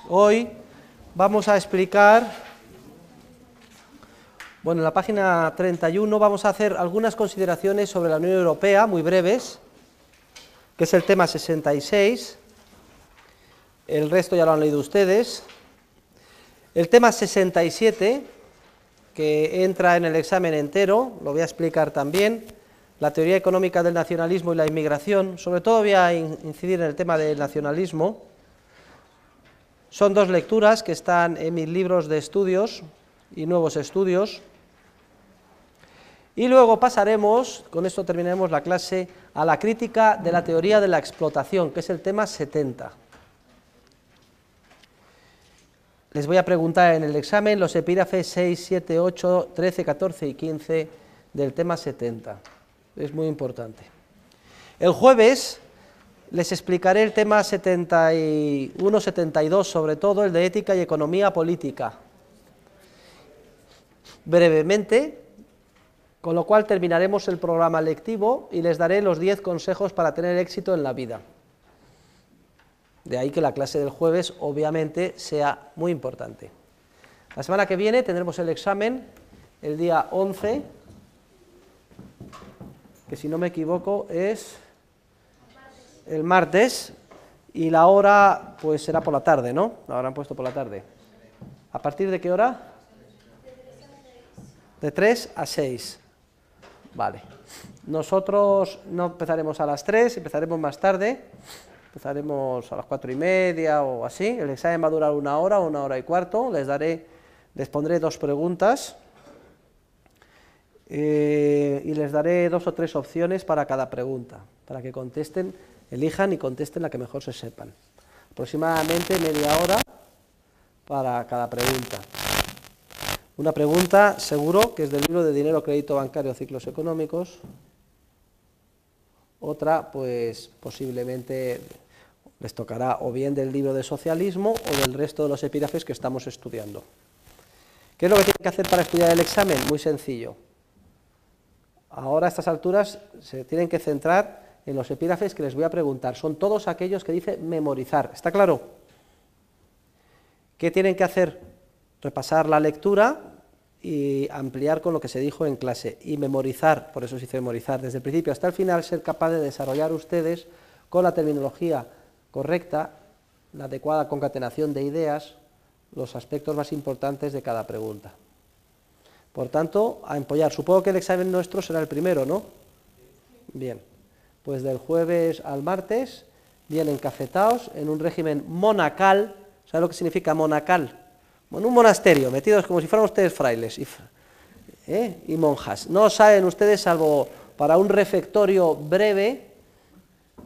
Hoy vamos a explicar, bueno, en la página 31 vamos a hacer algunas consideraciones sobre la Unión Europea, muy breves, que es el tema 66, el resto ya lo han leído ustedes. El tema 67, que entra en el examen entero, lo voy a explicar también, la teoría económica del nacionalismo y la inmigración, sobre todo voy a incidir en el tema del nacionalismo. Son dos lecturas que están en mis libros de estudios y nuevos estudios. Y luego pasaremos, con esto terminaremos la clase, a la crítica de la teoría de la explotación, que es el tema 70. Les voy a preguntar en el examen los epígrafes 6, 7, 8, 13, 14 y 15 del tema 70. Es muy importante. El jueves les explicaré el tema 71, 72, sobre todo el de ética y economía política, brevemente, con lo cual terminaremos el programa lectivo y les daré los 10 consejos para tener éxito en la vida. De ahí que la clase del jueves, obviamente, sea muy importante. La semana que viene tendremos el examen, el día 11, que si no me equivoco es el martes, y la hora pues será por la tarde, ¿no? La hora han puesto por la tarde. ¿A partir de qué hora? De 3 a 6. Vale. Nosotros no empezaremos a las 3, empezaremos más tarde. Empezaremos a las 4:30 o así. El examen va a durar 1 hora o 1 hora y cuarto. Les pondré 2 preguntas y les daré 2 o 3 opciones para cada pregunta, para que contesten, elijan y contesten la que mejor se sepan. Aproximadamente media hora para cada pregunta. Una pregunta seguro que es del libro de Dinero, Crédito Bancario, Ciclos Económicos. Otra, pues posiblemente les tocará o bien del libro de Socialismo o del resto de los epígrafes que estamos estudiando. ¿Qué es lo que tienen que hacer para estudiar el examen? Muy sencillo. Ahora a estas alturas se tienen que centrar en los epígrafes que les voy a preguntar. Son todos aquellos que dice memorizar. ¿Está claro? ¿Qué tienen que hacer? Repasar la lectura y ampliar con lo que se dijo en clase. Y memorizar, por eso se dice memorizar, desde el principio hasta el final, ser capaz de desarrollar ustedes con la terminología correcta, la adecuada concatenación de ideas, los aspectos más importantes de cada pregunta. Por tanto, a empollar. Supongo que el examen nuestro será el primero, ¿no? Bien, pues del jueves al martes, bien encafetados, en un régimen monacal. ¿Sabe lo que significa monacal? Bueno, un monasterio, metidos como si fueran ustedes frailes y monjas. No saben ustedes, salvo para un refectorio breve,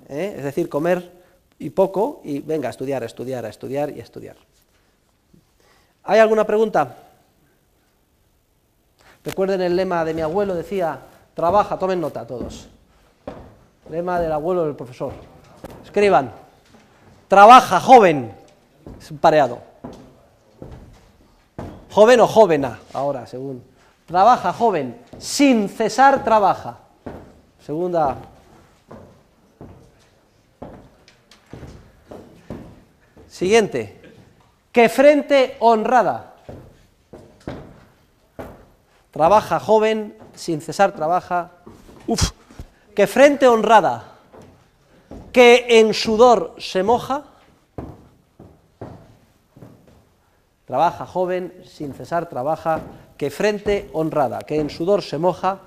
es decir, comer y poco, y venga, a estudiar, a estudiar, a estudiar y a estudiar. ¿Hay alguna pregunta? Recuerden el lema de mi abuelo, decía, trabaja, tomen nota todos. Lema del abuelo del profesor. Escriban, trabaja, joven. Es un pareado. Joven o jóvena, ahora, según. Trabaja, joven, sin cesar trabaja. Segunda. Siguiente. Que frente honrada. Trabaja, joven, sin cesar trabaja. Uf. Que frente honrada. Que en sudor se moja. Trabaja, joven, sin cesar trabaja, que frente honrada, que en sudor se moja,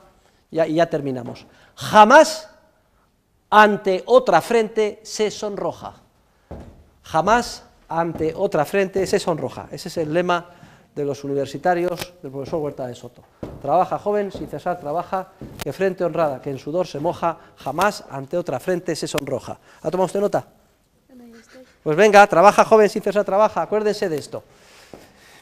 y ya terminamos. Jamás ante otra frente se sonroja. Jamás ante otra frente se sonroja. Ese es el lema de los universitarios del profesor Huerta de Soto. Trabaja, joven, sin cesar trabaja, que frente honrada, que en sudor se moja, jamás ante otra frente se sonroja. ¿Ha tomado usted nota? Pues venga, trabaja, joven, sin cesar trabaja, acuérdense de esto.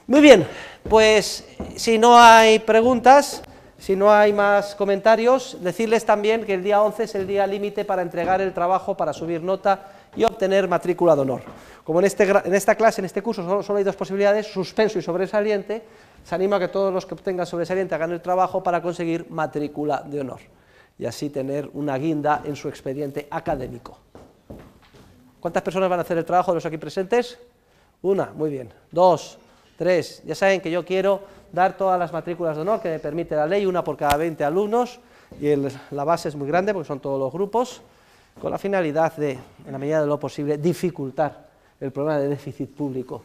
Muy bien, pues si no hay preguntas, si no hay más comentarios, decirles también que el día 11 es el día límite para entregar el trabajo, para subir nota y obtener matrícula de honor. Como en esta clase, en este curso, solo hay 2 posibilidades, suspenso y sobresaliente, se anima a que todos los que obtengan sobresaliente hagan el trabajo para conseguir matrícula de honor y así tener una guinda en su expediente académico. ¿Cuántas personas van a hacer el trabajo de los aquí presentes? Una, muy bien. 2, 3, ya saben que yo quiero dar todas las matrículas de honor que me permite la ley, una por cada 20 alumnos, y la base es muy grande porque son todos los grupos, con la finalidad de, en la medida de lo posible, dificultar el problema de déficit público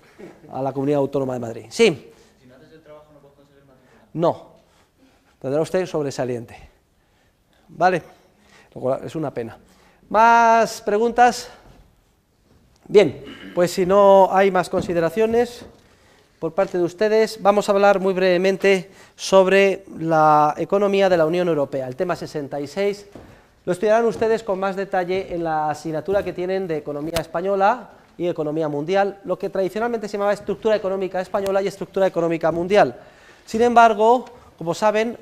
a la Comunidad Autónoma de Madrid. Sí. Si no haces el trabajo, ¿no puedes conseguir matrícula? No, tendrá usted sobresaliente. Vale, lo cual es una pena. ¿Más preguntas? Bien, pues si no hay más consideraciones por parte de ustedes, vamos a hablar muy brevemente sobre la economía de la Unión Europea, el tema 66. Lo estudiarán ustedes con más detalle en la asignatura que tienen de Economía Española y Economía Mundial, lo que tradicionalmente se llamaba Estructura Económica Española y Estructura Económica Mundial. Sin embargo, como saben,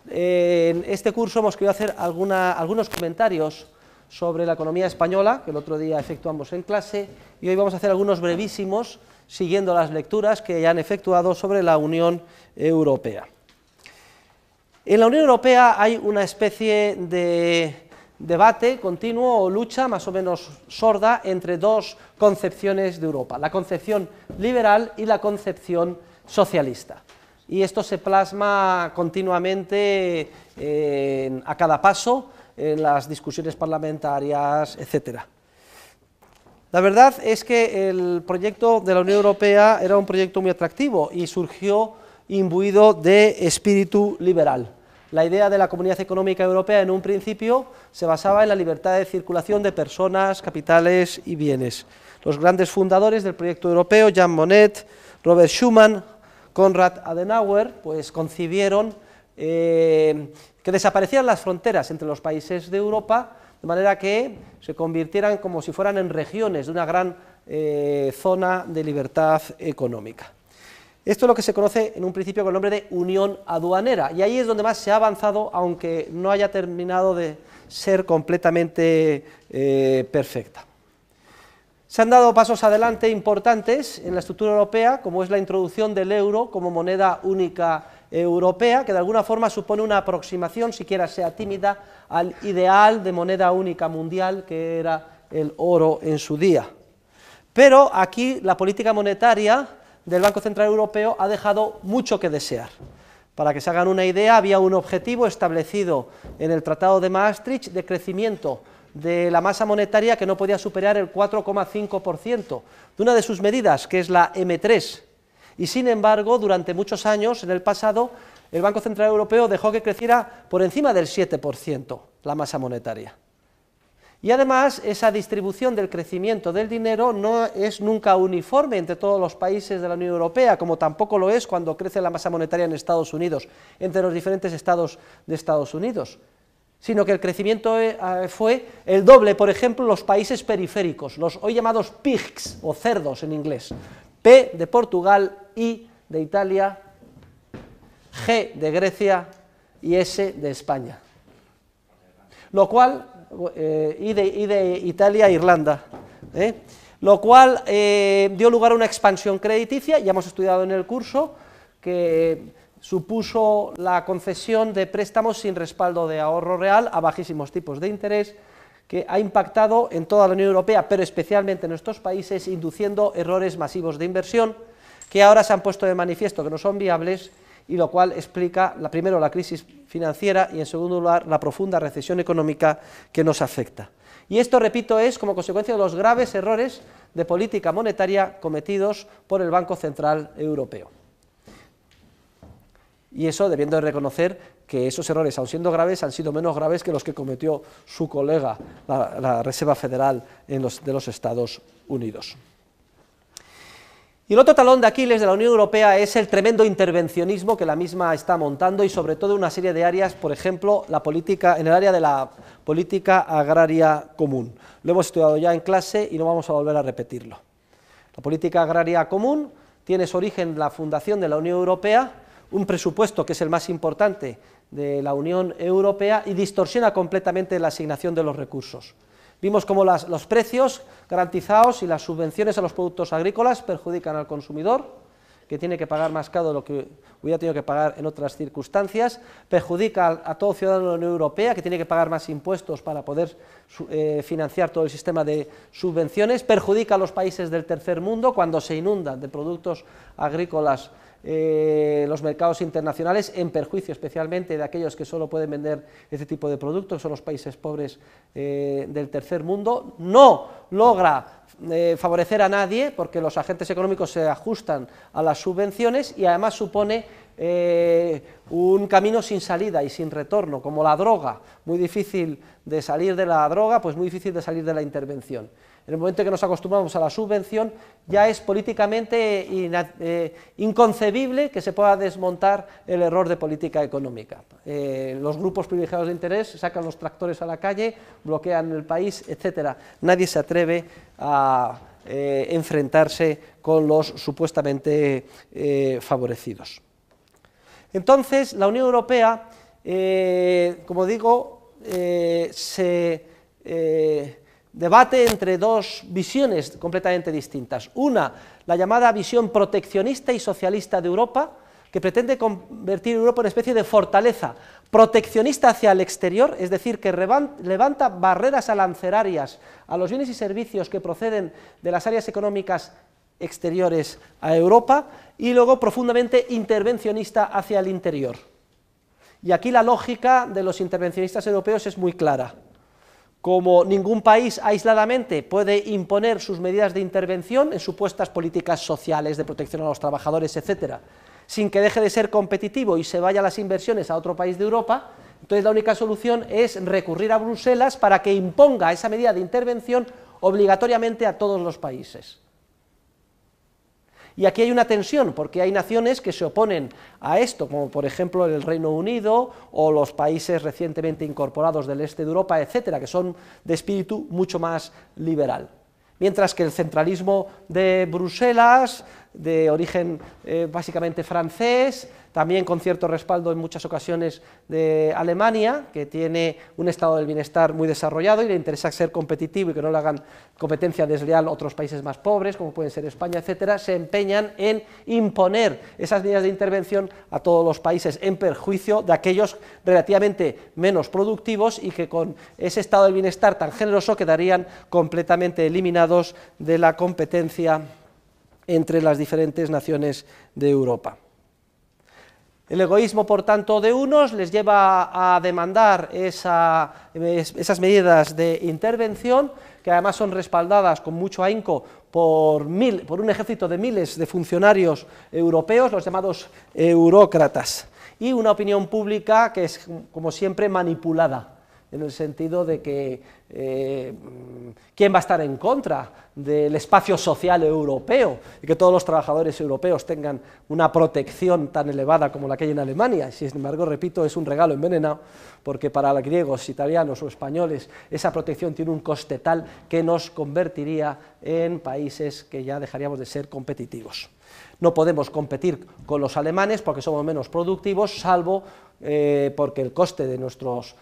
en este curso hemos querido hacer algunos comentarios sobre la economía española, que el otro día efectuamos en clase, y hoy vamos a hacer algunos brevísimos, siguiendo las lecturas que ya han efectuado sobre la Unión Europea. En la Unión Europea hay una especie de debate continuo o lucha más o menos sorda entre dos concepciones de Europa, la concepción liberal y la concepción socialista. Y esto se plasma continuamente a cada paso en las discusiones parlamentarias, etc. La verdad es que el proyecto de la Unión Europea era un proyecto muy atractivo y surgió imbuido de espíritu liberal. La idea de la Comunidad Económica Europea en un principio se basaba en la libertad de circulación de personas, capitales y bienes. Los grandes fundadores del proyecto europeo, Jean Monnet, Robert Schuman, Konrad Adenauer, pues concibieron que desaparecieran las fronteras entre los países de Europa, de manera que se convirtieran como si fueran en regiones de una gran zona de libertad económica. Esto es lo que se conoce en un principio con el nombre de Unión Aduanera, y ahí es donde más se ha avanzado, aunque no haya terminado de ser completamente perfecta. Se han dado pasos adelante importantes en la estructura europea, como es la introducción del euro como moneda única europea, que de alguna forma supone una aproximación, siquiera sea tímida, al ideal de moneda única mundial que era el oro en su día. Pero aquí la política monetaria del Banco Central Europeo ha dejado mucho que desear. Para que se hagan una idea, había un objetivo establecido en el Tratado de Maastricht de crecimiento de la masa monetaria que no podía superar el 4,5% de una de sus medidas, que es la M3, y sin embargo, durante muchos años, en el pasado, el Banco Central Europeo dejó que creciera por encima del 7% la masa monetaria. Y además, esa distribución del crecimiento del dinero no es nunca uniforme entre todos los países de la Unión Europea, como tampoco lo es cuando crece la masa monetaria en Estados Unidos, entre los diferentes estados de Estados Unidos, sino que el crecimiento fue el doble, por ejemplo, en los países periféricos, los hoy llamados pigs, o cerdos en inglés, P de Portugal, I de Italia, G de Grecia y S de España. Lo cual, y de Italia e Irlanda, lo cual dio lugar a una expansión crediticia, ya hemos estudiado en el curso, que supuso la concesión de préstamos sin respaldo de ahorro real a bajísimos tipos de interés, que ha impactado en toda la Unión Europea, pero especialmente en estos países, induciendo errores masivos de inversión, que ahora se han puesto de manifiesto que no son viables, y lo cual explica, primero, la crisis financiera y, en segundo lugar, la profunda recesión económica que nos afecta. Y esto, repito, es como consecuencia de los graves errores de política monetaria cometidos por el Banco Central Europeo. Y eso debiendo de reconocer que esos errores, aun siendo graves, han sido menos graves que los que cometió su colega, la Reserva Federal de los Estados Unidos. Y el otro talón de Aquiles de la Unión Europea es el tremendo intervencionismo que la misma está montando, y sobre todo en una serie de áreas, por ejemplo, en el área de la política agraria común. Lo hemos estudiado ya en clase y no vamos a volver a repetirlo. La política agraria común tiene su origen en la fundación de la Unión Europea, un presupuesto que es el más importante de la Unión Europea, y distorsiona completamente la asignación de los recursos. Vimos cómo los precios garantizados y las subvenciones a los productos agrícolas perjudican al consumidor, que tiene que pagar más caro de lo que hubiera tenido que pagar en otras circunstancias, perjudica a todo ciudadano de la Unión Europea, que tiene que pagar más impuestos para poder financiar todo el sistema de subvenciones, perjudica a los países del tercer mundo cuando se inundan de productos agrícolas los mercados internacionales, en perjuicio especialmente de aquellos que solo pueden vender este tipo de productos, que son los países pobres del tercer mundo. No logra favorecer a nadie porque los agentes económicos se ajustan a las subvenciones y además supone un camino sin salida y sin retorno, como la droga, muy difícil de salir de la droga, pues muy difícil de salir de la intervención. En el momento en que nos acostumbramos a la subvención, ya es políticamente inconcebible que se pueda desmontar el error de política económica. Los grupos privilegiados de interés sacan los tractores a la calle, bloquean el país, etcétera. Nadie se atreve a enfrentarse con los supuestamente favorecidos. Entonces, la Unión Europea, como digo, se debate entre dos visiones completamente distintas. Una, la llamada visión proteccionista y socialista de Europa, que pretende convertir a Europa en una especie de fortaleza proteccionista hacia el exterior, es decir, que levanta barreras arancelarias a los bienes y servicios que proceden de las áreas económicas exteriores a Europa, y luego profundamente intervencionista hacia el interior. Y aquí la lógica de los intervencionistas europeos es muy clara. Como ningún país aisladamente puede imponer sus medidas de intervención en supuestas políticas sociales de protección a los trabajadores, etcétera, sin que deje de ser competitivo y se vaya las inversiones a otro país de Europa, entonces la única solución es recurrir a Bruselas para que imponga esa medida de intervención obligatoriamente a todos los países. Y aquí hay una tensión, porque hay naciones que se oponen a esto, como por ejemplo el Reino Unido o los países recientemente incorporados del este de Europa, etcétera, que son de espíritu mucho más liberal. Mientras que el centralismo de Bruselas, de origen básicamente francés, también con cierto respaldo en muchas ocasiones de Alemania, que tiene un estado del bienestar muy desarrollado y le interesa ser competitivo y que no le hagan competencia desleal a otros países más pobres, como pueden ser España, etcétera, se empeñan en imponer esas medidas de intervención a todos los países, en perjuicio de aquellos relativamente menos productivos y que con ese estado del bienestar tan generoso quedarían completamente eliminados de la competencia entre las diferentes naciones de Europa. El egoísmo, por tanto, de unos les lleva a demandar esas medidas de intervención, que además son respaldadas con mucho ahínco por un ejército de miles de funcionarios europeos, los llamados eurócratas, y una opinión pública que es, como siempre, manipulada, en el sentido de que ¿quién va a estar en contra del espacio social europeo y que todos los trabajadores europeos tengan una protección tan elevada como la que hay en Alemania? Sin embargo, repito, es un regalo envenenado, porque para los griegos, italianos o españoles esa protección tiene un coste tal que nos convertiría en países que ya dejaríamos de ser competitivos. No podemos competir con los alemanes porque somos menos productivos, salvo porque el coste de nuestros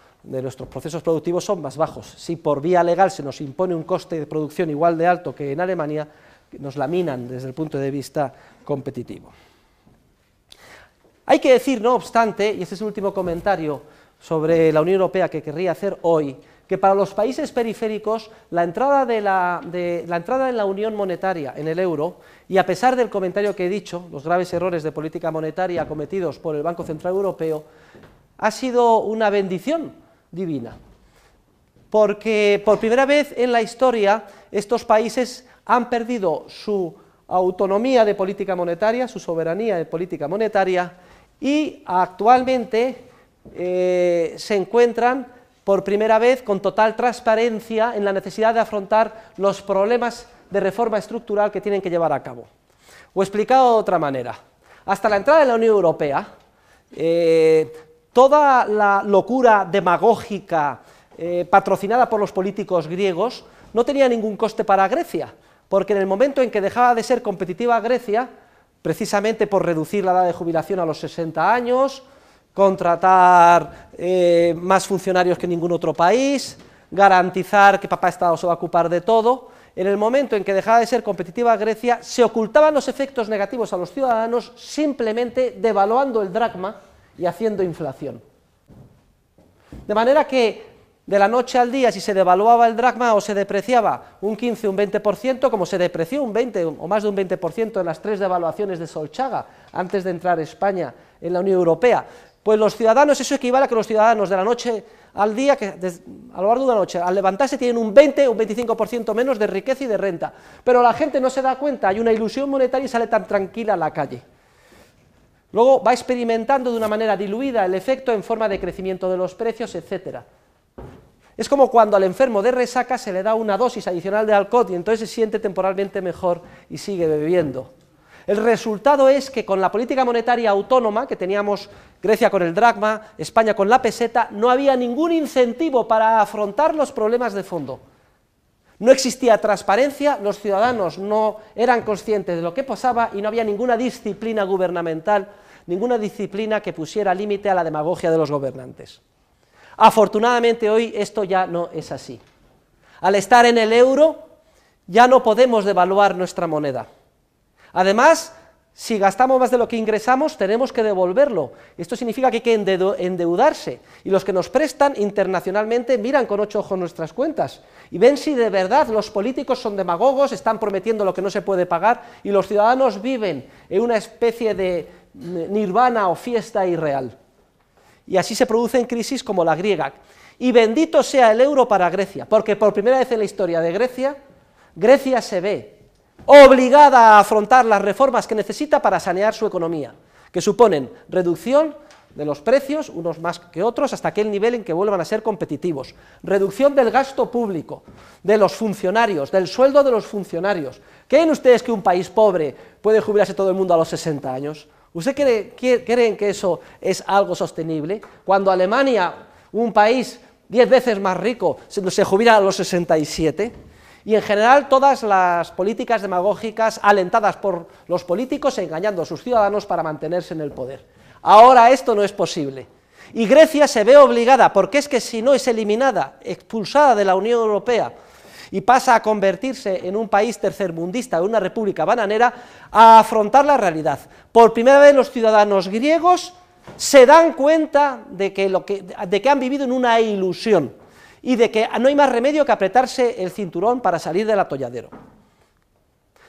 procesos productivos son más bajos. Si por vía legal se nos impone un coste de producción igual de alto que en Alemania, nos laminan desde el punto de vista competitivo. Hay que decir, no obstante, y este es el último comentario sobre la Unión Europea que querría hacer hoy, que para los países periféricos la entrada en la Unión Monetaria, en el euro, y a pesar del comentario que he dicho, los graves errores de política monetaria cometidos por el Banco Central Europeo, ha sido una bendición divina, porque por primera vez en la historia estos países han perdido su autonomía de política monetaria, su soberanía de política monetaria, y actualmente se encuentran por primera vez con total transparencia en la necesidad de afrontar los problemas de reforma estructural que tienen que llevar a cabo. O explicado de otra manera, hasta la entrada en la Unión Europea, toda la locura demagógica patrocinada por los políticos griegos no tenía ningún coste para Grecia, porque en el momento en que dejaba de ser competitiva Grecia, precisamente por reducir la edad de jubilación a los 60 años, contratar más funcionarios que ningún otro país, garantizar que papá Estado se va a ocupar de todo, en el momento en que dejaba de ser competitiva Grecia, se ocultaban los efectos negativos a los ciudadanos simplemente devaluando el dracma y haciendo inflación. De manera que de la noche al día, si se devaluaba el dracma o se depreciaba un 15 o un 20%, como se depreció un 20 o más de un 20% en las 3 devaluaciones de Solchaga, antes de entrar España en la Unión Europea, pues los ciudadanos, eso equivale a que los ciudadanos de la noche al día, a lo largo de una noche, al levantarse tienen un 20 o un 25% menos de riqueza y de renta, pero la gente no se da cuenta, hay una ilusión monetaria y sale tan tranquila a la calle. Luego va experimentando de una manera diluida el efecto en forma de crecimiento de los precios, etcétera. Es como cuando al enfermo de resaca se le da una dosis adicional de alcohol y entonces se siente temporalmente mejor y sigue bebiendo. El resultado es que con la política monetaria autónoma que teníamos Grecia con el dracma, España con la peseta, no había ningún incentivo para afrontar los problemas de fondo. No existía transparencia, los ciudadanos no eran conscientes de lo que pasaba y no había ninguna disciplina gubernamental, ninguna disciplina que pusiera límite a la demagogia de los gobernantes. Afortunadamente hoy esto ya no es así. Al estar en el euro ya no podemos devaluar nuestra moneda. Además, si gastamos más de lo que ingresamos, tenemos que devolverlo. Esto significa que hay que endeudarse, y los que nos prestan internacionalmente miran con 8 ojos nuestras cuentas, y ven si de verdad los políticos son demagogos, están prometiendo lo que no se puede pagar, y los ciudadanos viven en una especie de nirvana o fiesta irreal. Y así se producen crisis como la griega. Y bendito sea el euro para Grecia, porque por primera vez en la historia de Grecia, Grecia se ve obligada a afrontar las reformas que necesita para sanear su economía, que suponen reducción de los precios, unos más que otros, hasta aquel nivel en que vuelvan a ser competitivos, reducción del gasto público, de los funcionarios, del sueldo de los funcionarios. ¿Creen ustedes que un país pobre puede jubilarse todo el mundo a los 60 años? ¿Ustedes creen que eso es algo sostenible? Cuando Alemania, un país 10 veces más rico, se jubila a los 67, y en general todas las políticas demagógicas alentadas por los políticos engañando a sus ciudadanos para mantenerse en el poder. Ahora esto no es posible, y Grecia se ve obligada, porque es que si no es eliminada, expulsada de la Unión Europea, y pasa a convertirse en un país tercermundista, en una república bananera, a afrontar la realidad. Por primera vez los ciudadanos griegos se dan cuenta de que han vivido en una ilusión, y de que no hay más remedio que apretarse el cinturón para salir del atolladero,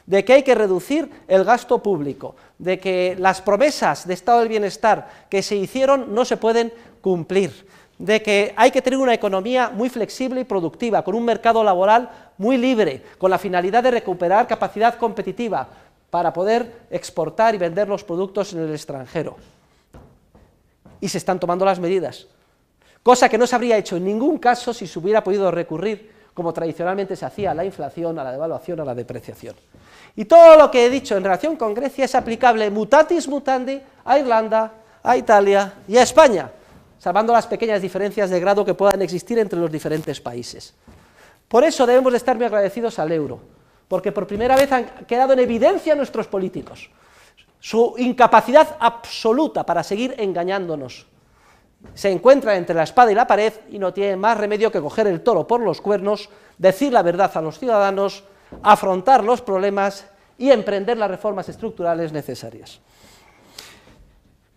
de que hay que reducir el gasto público, de que las promesas de estado del bienestar que se hicieron no se pueden cumplir, de que hay que tener una economía muy flexible y productiva, con un mercado laboral muy libre, con la finalidad de recuperar capacidad competitiva para poder exportar y vender los productos en el extranjero. Y se están tomando las medidas, cosa que no se habría hecho en ningún caso si se hubiera podido recurrir, como tradicionalmente se hacía, a la inflación, a la devaluación, a la depreciación. Y todo lo que he dicho en relación con Grecia es aplicable mutatis mutandi a Irlanda, a Italia y a España, salvando las pequeñas diferencias de grado que puedan existir entre los diferentes países. Por eso debemos de estar muy agradecidos al euro, porque por primera vez han quedado en evidencia nuestros políticos, su incapacidad absoluta para seguir engañándonos. Se encuentran entre la espada y la pared y no tienen más remedio que coger el toro por los cuernos, decir la verdad a los ciudadanos, afrontar los problemas y emprender las reformas estructurales necesarias.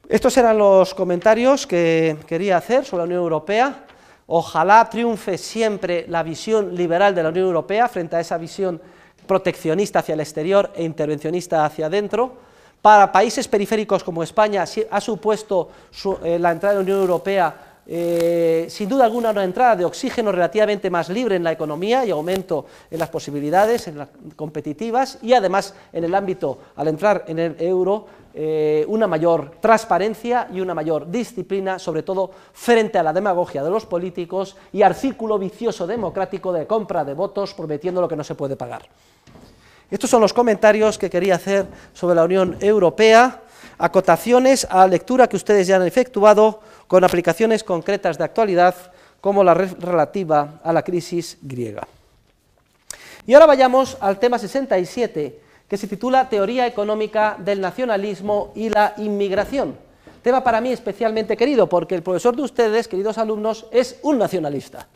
Estos eran los comentarios que quería hacer sobre la Unión Europea. Ojalá triunfe siempre la visión liberal de la Unión Europea frente a esa visión proteccionista hacia el exterior e intervencionista hacia adentro. Para países periféricos como España ha supuesto la entrada en la Unión Europea sin duda alguna una entrada de oxígeno relativamente más libre en la economía y aumento en las posibilidades competitivas, y además en el ámbito, al entrar en el euro, una mayor transparencia y una mayor disciplina, sobre todo frente a la demagogia de los políticos y al círculo vicioso democrático de compra de votos prometiendo lo que no se puede pagar. Estos son los comentarios que quería hacer sobre la Unión Europea, acotaciones a la lectura que ustedes ya han efectuado, con aplicaciones concretas de actualidad, como la relativa a la crisis griega. Y ahora vayamos al tema 67, que se titula Teoría económica del nacionalismo y la inmigración. Tema para mí especialmente querido, porque el profesor de ustedes, queridos alumnos, es un nacionalista.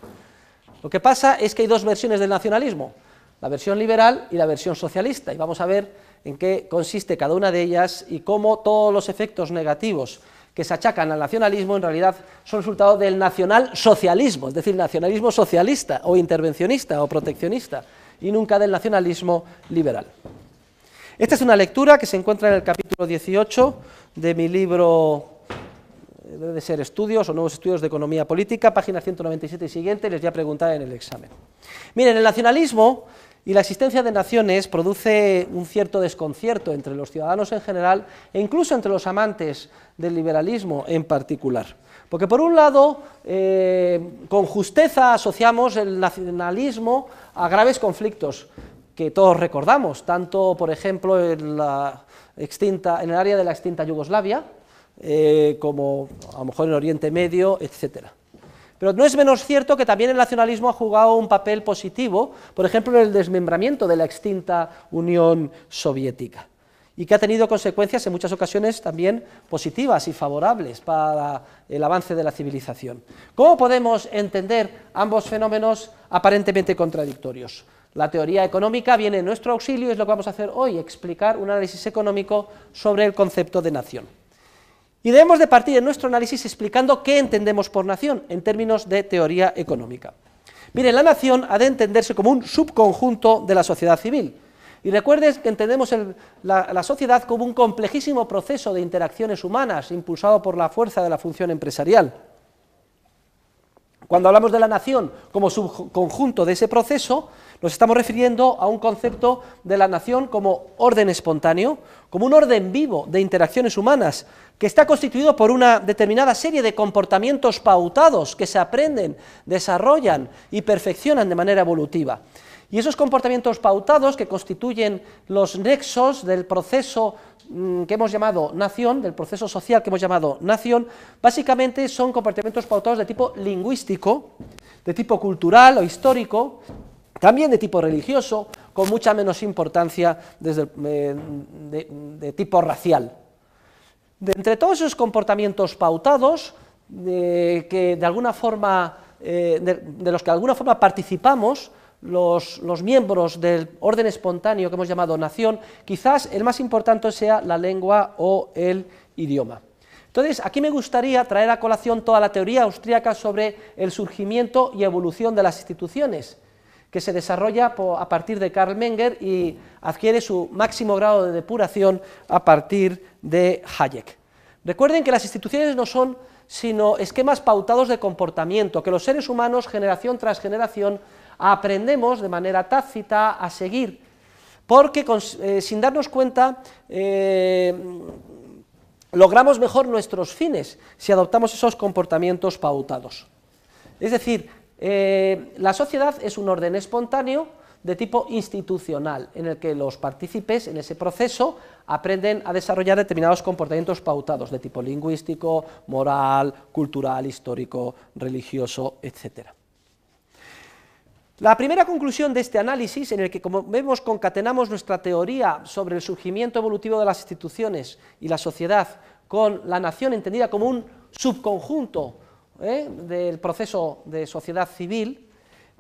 Lo que pasa es que hay dos versiones del nacionalismo. la versión liberal y la versión socialista, y vamos a ver en qué consiste cada una de ellas y cómo todos los efectos negativos que se achacan al nacionalismo en realidad son resultado del nacionalsocialismo, es decir, nacionalismo socialista o intervencionista o proteccionista, y nunca del nacionalismo liberal. Esta es una lectura que se encuentra en el capítulo 18 de mi libro, debe de ser Estudios o Nuevos Estudios de Economía Política, páginas 197 y siguiente, les voy a preguntar en el examen. Miren, el nacionalismo y la existencia de naciones produce un cierto desconcierto entre los ciudadanos en general e incluso entre los amantes del liberalismo en particular. Porque por un lado, con justeza asociamos el nacionalismo a graves conflictos que todos recordamos, tanto por ejemplo en el área de la extinta Yugoslavia, como a lo mejor en Oriente Medio, etcétera. Pero no es menos cierto que también el nacionalismo ha jugado un papel positivo, por ejemplo, en el desmembramiento de la extinta Unión Soviética, y que ha tenido consecuencias en muchas ocasiones también positivas y favorables para el avance de la civilización. ¿Cómo podemos entender ambos fenómenos aparentemente contradictorios? La teoría económica viene en nuestro auxilio y es lo que vamos a hacer hoy, explicar un análisis económico sobre el concepto de nación. Y debemos de partir en nuestro análisis explicando qué entendemos por nación en términos de teoría económica. Miren, la nación ha de entenderse como un subconjunto de la sociedad civil. Y recuerden que entendemos la sociedad como un complejísimo proceso de interacciones humanas impulsado por la fuerza de la función empresarial. Cuando hablamos de la nación como subconjunto de ese proceso, nos estamos refiriendo a un concepto de la nación como orden espontáneo, como un orden vivo de interacciones humanas, que está constituido por una determinada serie de comportamientos pautados que se aprenden, desarrollan y perfeccionan de manera evolutiva. Y esos comportamientos pautados que constituyen los nexos del proceso que hemos llamado nación, del proceso social que hemos llamado nación, básicamente son comportamientos pautados de tipo lingüístico, de tipo cultural o histórico, también de tipo religioso, con mucha menos importancia de tipo racial. Entre todos esos comportamientos pautados, de los que de alguna forma participamos, los miembros del orden espontáneo que hemos llamado nación, quizás el más importante sea la lengua o el idioma. Entonces, aquí me gustaría traer a colación toda la teoría austríaca sobre el surgimiento y evolución de las instituciones, que se desarrolla a partir de Karl Menger y adquiere su máximo grado de depuración a partir de Hayek. Recuerden que las instituciones no son sino esquemas pautados de comportamiento, que los seres humanos, generación tras generación, aprendemos de manera tácita a seguir, porque sin darnos cuenta logramos mejor nuestros fines si adoptamos esos comportamientos pautados. Es decir, la sociedad es un orden espontáneo de tipo institucional, en el que los partícipes en ese proceso aprenden a desarrollar determinados comportamientos pautados de tipo lingüístico, moral, cultural, histórico, religioso, etc. La primera conclusión de este análisis, en el que, como vemos, concatenamos nuestra teoría sobre el surgimiento evolutivo de las instituciones y la sociedad con la nación entendida como un subconjunto del proceso de sociedad civil,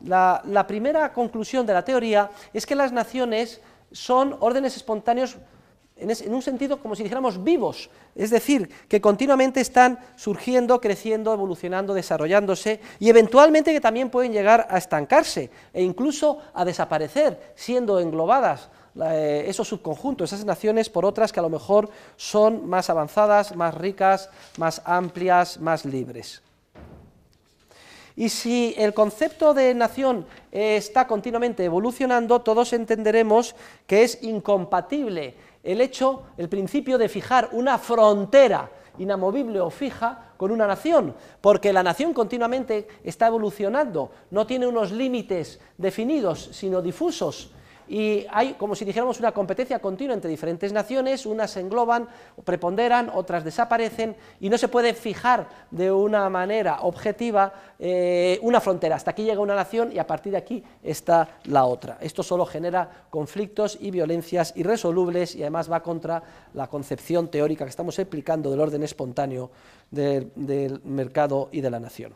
la primera conclusión de la teoría es que las naciones son órdenes espontáneos en un sentido como si dijéramos vivos, es decir, que continuamente están surgiendo, creciendo, evolucionando, desarrollándose y eventualmente que también pueden llegar a estancarse e incluso a desaparecer, siendo englobadas esos subconjuntos, esas naciones por otras que a lo mejor son más avanzadas, más ricas, más amplias, más libres. Y si el concepto de nación está continuamente evolucionando, todos entenderemos que es incompatible el principio de fijar una frontera inamovible o fija con una nación, porque la nación continuamente está evolucionando, no tiene unos límites definidos, sino difusos, y hay, como si dijéramos, una competencia continua entre diferentes naciones, unas se engloban, preponderan, otras desaparecen, y no se puede fijar de una manera objetiva una frontera, hasta aquí llega una nación y a partir de aquí está la otra. Esto solo genera conflictos y violencias irresolubles y además va contra la concepción teórica que estamos explicando del orden espontáneo del mercado y de la nación.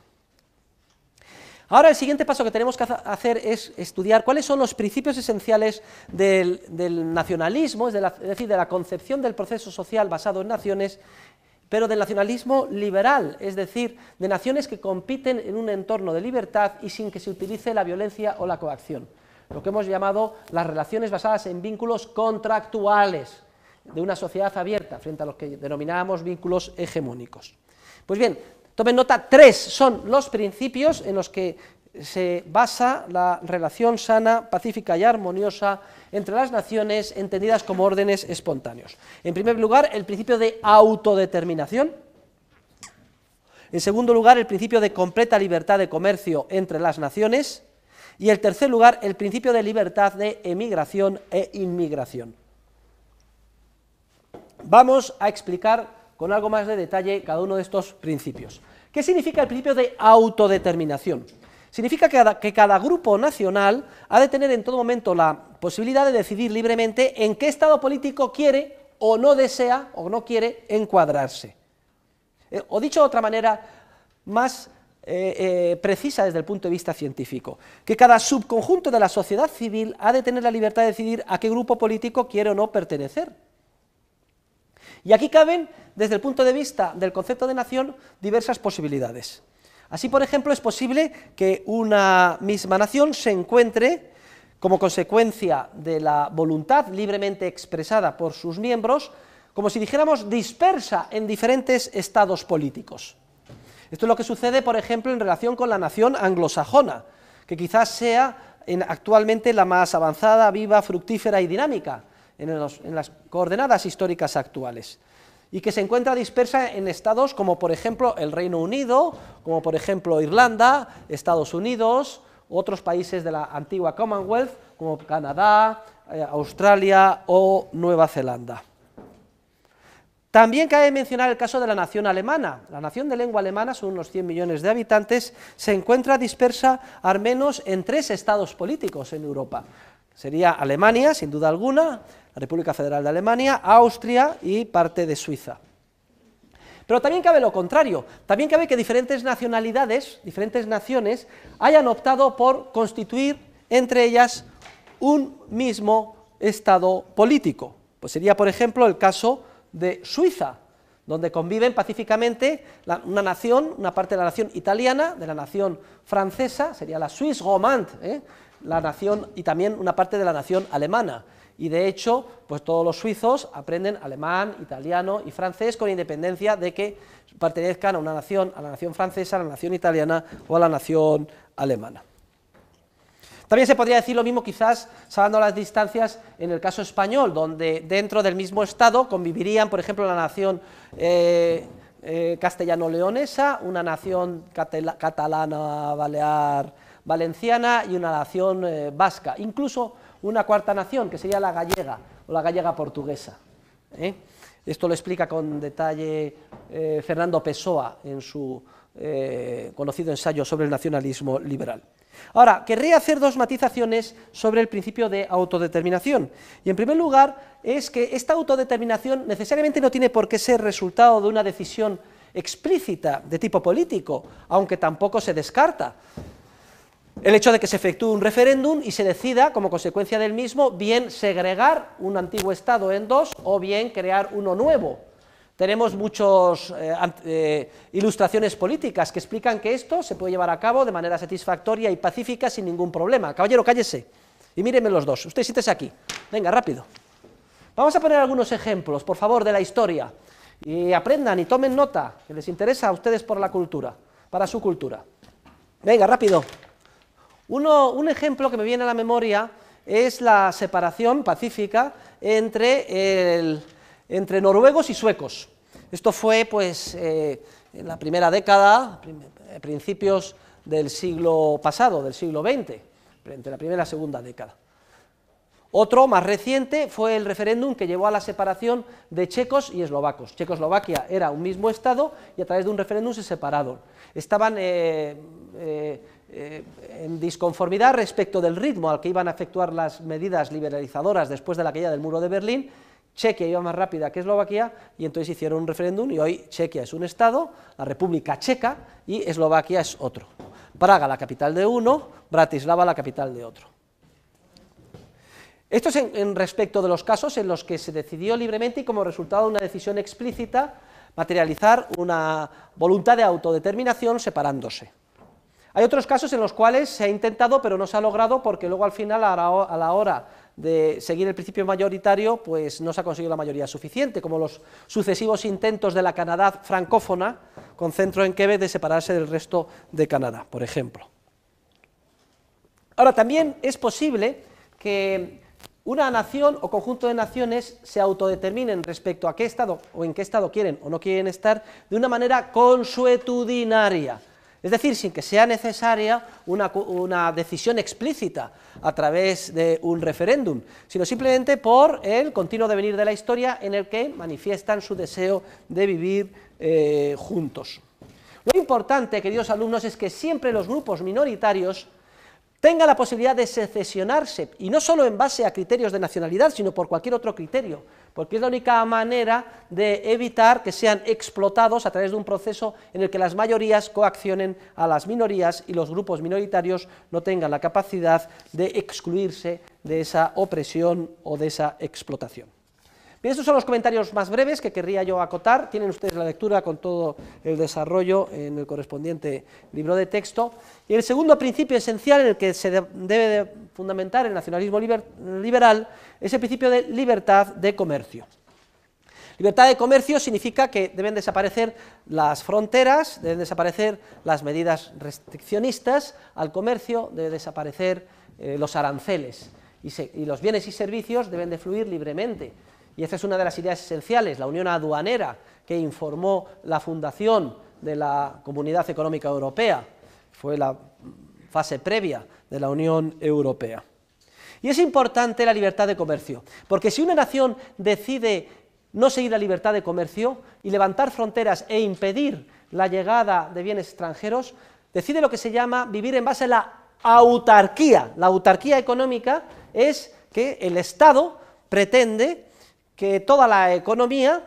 Ahora el siguiente paso que tenemos que hacer es estudiar cuáles son los principios esenciales del nacionalismo, es decir, de la concepción del proceso social basado en naciones, pero del nacionalismo liberal, es decir, de naciones que compiten en un entorno de libertad y sin que se utilice la violencia o la coacción, lo que hemos llamado las relaciones basadas en vínculos contractuales de una sociedad abierta frente a los que denominábamos vínculos hegemónicos. Pues bien, tomen nota, 3 son los principios en los que se basa la relación sana, pacífica y armoniosa entre las naciones entendidas como órdenes espontáneos. En primer lugar, el principio de autodeterminación. En segundo lugar, el principio de completa libertad de comercio entre las naciones. Y en tercer lugar, el principio de libertad de emigración e inmigración. Vamos a explicar con algo más de detalle cada uno de estos principios. ¿Qué significa el principio de autodeterminación? Significa que cada grupo nacional ha de tener en todo momento la posibilidad de decidir libremente en qué estado político quiere o no desea o no quiere encuadrarse. O dicho de otra manera más precisa desde el punto de vista científico, que cada subconjunto de la sociedad civil ha de tener la libertad de decidir a qué grupo político quiere o no pertenecer. Y aquí caben, desde el punto de vista del concepto de nación, diversas posibilidades. Así, por ejemplo, es posible que una misma nación se encuentre, como consecuencia de la voluntad libremente expresada por sus miembros, como si dijéramos, dispersa en diferentes estados políticos. Esto es lo que sucede, por ejemplo, en relación con la nación anglosajona, que quizás sea actualmente la más avanzada, viva, fructífera y dinámica en las coordenadas históricas actuales, y que se encuentra dispersa en estados como por ejemplo el Reino Unido, como por ejemplo Irlanda, Estados Unidos, otros países de la antigua Commonwealth, como Canadá, Australia o Nueva Zelanda. También cabe mencionar el caso de la nación alemana. La nación de lengua alemana, son unos 100 millones de habitantes, se encuentra dispersa al menos en 3 estados políticos en Europa. Sería Alemania, sin duda alguna, la República Federal de Alemania, Austria y parte de Suiza. Pero también cabe lo contrario, también cabe que diferentes nacionalidades, diferentes naciones, hayan optado por constituir entre ellas un mismo estado político. Pues sería, por ejemplo, el caso de Suiza, donde conviven pacíficamente una nación, una parte de la nación italiana, de la nación francesa, sería la Suisse romande, la nación, y también una parte de la nación alemana. Y de hecho, pues todos los suizos aprenden alemán, italiano y francés con independencia de que pertenezcan a la nación francesa, a la nación italiana o a la nación alemana. También se podría decir lo mismo, quizás, salvando las distancias, en el caso español, donde dentro del mismo Estado convivirían, por ejemplo, la nación castellano-leonesa, una nación catalana, balear, valenciana y una nación vasca, incluso una cuarta nación, que sería la gallega, o la gallega portuguesa. Esto lo explica con detalle Fernando Pessoa en su conocido ensayo sobre el nacionalismo liberal. Ahora, querría hacer 2 matizaciones sobre el principio de autodeterminación. Y en primer lugar, es que esta autodeterminación necesariamente no tiene por qué ser resultado de una decisión explícita de tipo político, aunque tampoco se descarta el hecho de que se efectúe un referéndum y se decida, como consecuencia del mismo, bien segregar un antiguo Estado en 2 o bien crear uno nuevo. Tenemos muchas ilustraciones políticas que explican que esto se puede llevar a cabo de manera satisfactoria y pacífica sin ningún problema. Caballero, cállese y míreme los dos. Usted siéntese aquí. Venga, rápido. Vamos a poner algunos ejemplos, por favor, de la historia. Y aprendan y tomen nota, que les interesa a ustedes por la cultura, para su cultura. Venga, rápido. Un ejemplo que me viene a la memoria es la separación pacífica entre noruegos y suecos. Esto fue, pues, en la primera década, principios del siglo pasado, del siglo XX, entre la primera y la segunda década. Otro, más reciente, fue el referéndum que llevó a la separación de checos y eslovacos. Checoslovaquia era un mismo Estado y a través de un referéndum se separaron. Estaban en disconformidad respecto del ritmo al que iban a efectuar las medidas liberalizadoras después de la caída del muro de Berlín. Chequia iba más rápida que Eslovaquia y entonces hicieron un referéndum y hoy Chequia es un Estado, la República Checa, y Eslovaquia es otro. Praga la capital de uno, Bratislava la capital de otro. Esto es en respecto de los casos en los que se decidió libremente y como resultado de una decisión explícita materializar una voluntad de autodeterminación separándose. Hay otros casos en los cuales se ha intentado pero no se ha logrado porque luego al final a la hora de seguir el principio mayoritario pues no se ha conseguido la mayoría suficiente, como los sucesivos intentos de la Canadá francófona con centro en Quebec de separarse del resto de Canadá, por ejemplo. Ahora, también es posible que una nación o conjunto de naciones se autodeterminen respecto a qué estado o en qué estado quieren o no quieren estar de una manera consuetudinaria, es decir, sin que sea necesaria una decisión explícita a través de un referéndum, sino simplemente por el continuo devenir de la historia en el que manifiestan su deseo de vivir juntos. Lo importante, queridos alumnos, es que siempre los grupos minoritarios tenga la posibilidad de secesionarse, y no solo en base a criterios de nacionalidad, sino por cualquier otro criterio, porque es la única manera de evitar que sean explotados a través de un proceso en el que las mayorías coaccionen a las minorías y los grupos minoritarios no tengan la capacidad de excluirse de esa opresión o de esa explotación. Bien, estos son los comentarios más breves que querría yo acotar. Tienen ustedes la lectura con todo el desarrollo en el correspondiente libro de texto. Y el segundo principio esencial en el que se debe fundamentar el nacionalismo liberal es el principio de libertad de comercio. Libertad de comercio significa que deben desaparecer las fronteras, deben desaparecer las medidas restriccionistas al comercio, deben desaparecer los aranceles y los bienes y servicios deben de fluir libremente. Y esta es una de las ideas esenciales, la unión aduanera que informó la fundación de la Comunidad Económica Europea, fue la fase previa de la Unión Europea. Y es importante la libertad de comercio, porque si una nación decide no seguir la libertad de comercio y levantar fronteras e impedir la llegada de bienes extranjeros, decide lo que se llama vivir en base a la autarquía. La autarquía económica es que el Estado pretende que toda la economía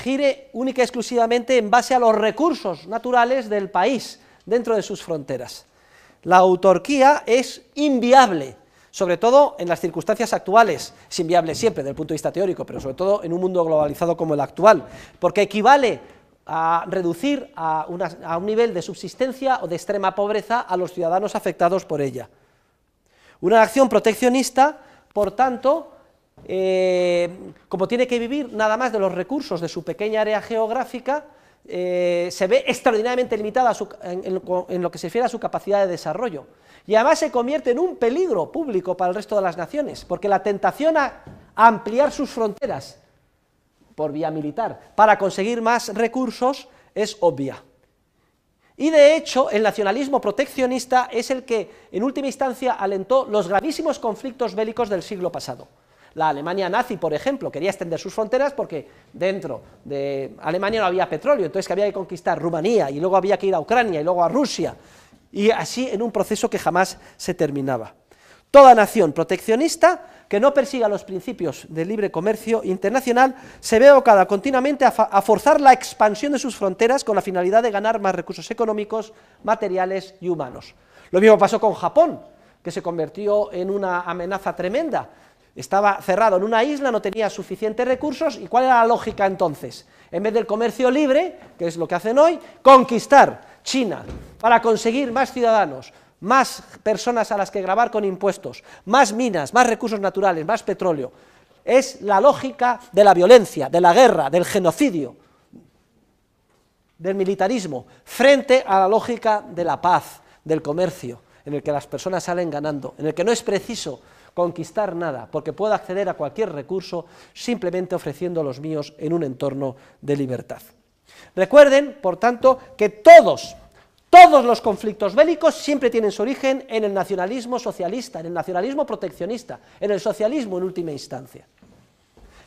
gire única y exclusivamente en base a los recursos naturales del país, dentro de sus fronteras. La autarquía es inviable, sobre todo en las circunstancias actuales, es inviable siempre desde el punto de vista teórico, pero sobre todo en un mundo globalizado como el actual, porque equivale a reducir a un nivel de subsistencia o de extrema pobreza a los ciudadanos afectados por ella. Una acción proteccionista, por tanto, como tiene que vivir nada más de los recursos de su pequeña área geográfica, se ve extraordinariamente limitada en lo que se refiere a su capacidad de desarrollo, y además se convierte en un peligro público para el resto de las naciones, porque la tentación a ampliar sus fronteras por vía militar para conseguir más recursos es obvia. Y de hecho el nacionalismo proteccionista es el que en última instancia alentó los gravísimos conflictos bélicos del siglo pasado. La Alemania nazi, por ejemplo, quería extender sus fronteras porque dentro de Alemania no había petróleo, entonces que había que conquistar Rumanía, y luego había que ir a Ucrania, y luego a Rusia, y así en un proceso que jamás se terminaba. Toda nación proteccionista que no persiga los principios del libre comercio internacional se ve abocada continuamente a forzar la expansión de sus fronteras con la finalidad de ganar más recursos económicos, materiales y humanos. Lo mismo pasó con Japón, que se convirtió en una amenaza tremenda. Estaba cerrado en una isla, no tenía suficientes recursos, ¿y cuál era la lógica entonces? En vez del comercio libre, que es lo que hacen hoy, conquistar China para conseguir más ciudadanos, más personas a las que gravar con impuestos, más minas, más recursos naturales, más petróleo. Es la lógica de la violencia, de la guerra, del genocidio, del militarismo, frente a la lógica de la paz, del comercio, en el que las personas salen ganando, en el que no es preciso conquistar nada, porque puedo acceder a cualquier recurso simplemente ofreciendo los míos en un entorno de libertad. Recuerden, por tanto, que todos los conflictos bélicos siempre tienen su origen en el nacionalismo socialista, en el nacionalismo proteccionista, en el socialismo en última instancia.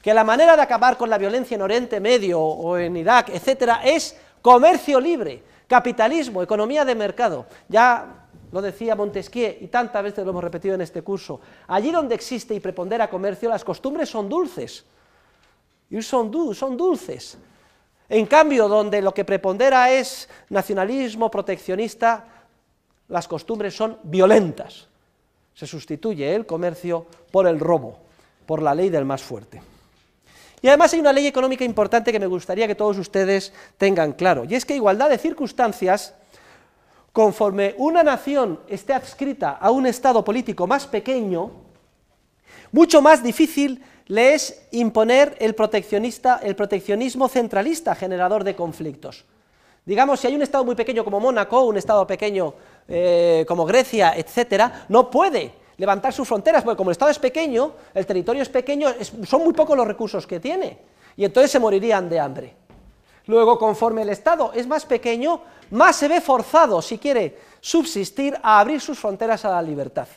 Que la manera de acabar con la violencia en Oriente Medio o en Irak, etcétera, es comercio libre, capitalismo, economía de mercado. Ya lo decía Montesquieu, y tantas veces lo hemos repetido en este curso, allí donde existe y prepondera comercio, las costumbres son dulces, y son dulces. En cambio, donde lo que prepondera es nacionalismo proteccionista, las costumbres son violentas. Se sustituye el comercio por el robo, por la ley del más fuerte. Y además hay una ley económica importante que me gustaría que todos ustedes tengan claro, y es que igualdad de circunstancias, conforme una nación esté adscrita a un estado político más pequeño, mucho más difícil le es imponer el proteccionismo centralista generador de conflictos. Digamos, si hay un estado muy pequeño como Mónaco, un estado pequeño como Grecia, etcétera, no puede levantar sus fronteras, porque como el estado es pequeño, el territorio es pequeño, son muy pocos los recursos que tiene, y entonces se morirían de hambre. Luego, conforme el estado es más pequeño, más se ve forzado, si quiere subsistir, a abrir sus fronteras a la libertad.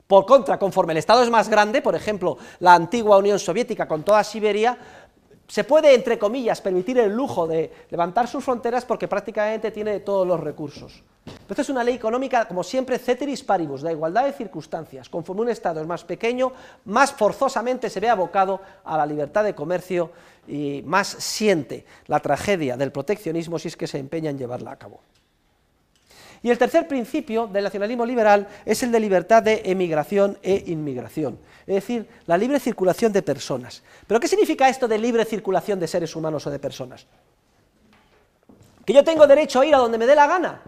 Por contra, conforme el estado es más grande, por ejemplo, la antigua Unión Soviética con toda Siberia, se puede, entre comillas, permitir el lujo de levantar sus fronteras porque prácticamente tiene todos los recursos. Esto es una ley económica, como siempre, ceteris paribus, la igualdad de circunstancias. Conforme un estado es más pequeño, más forzosamente se ve abocado a la libertad de comercio y más siente la tragedia del proteccionismo si es que se empeña en llevarla a cabo. Y el tercer principio del nacionalismo liberal es el de libertad de emigración e inmigración, es decir, la libre circulación de personas. ¿Pero qué significa esto de libre circulación de seres humanos o de personas? ¿Que yo tengo derecho a ir a donde me dé la gana?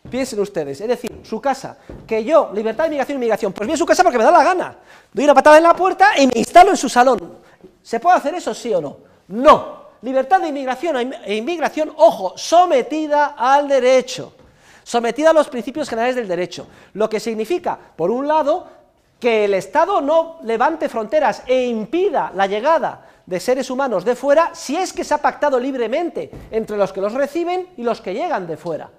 Piensen ustedes, es decir, su casa, que yo, libertad de emigración e inmigración, pues voy a su casa porque me da la gana, doy una patada en la puerta y me instalo en su salón. ¿Se puede hacer eso, sí o no? No. Libertad de inmigración e inmigración, ojo, sometida al derecho, sometida a los principios generales del derecho, lo que significa, por un lado, que el Estado no levante fronteras e impida la llegada de seres humanos de fuera si es que se ha pactado libremente entre los que los reciben y los que llegan de fuera.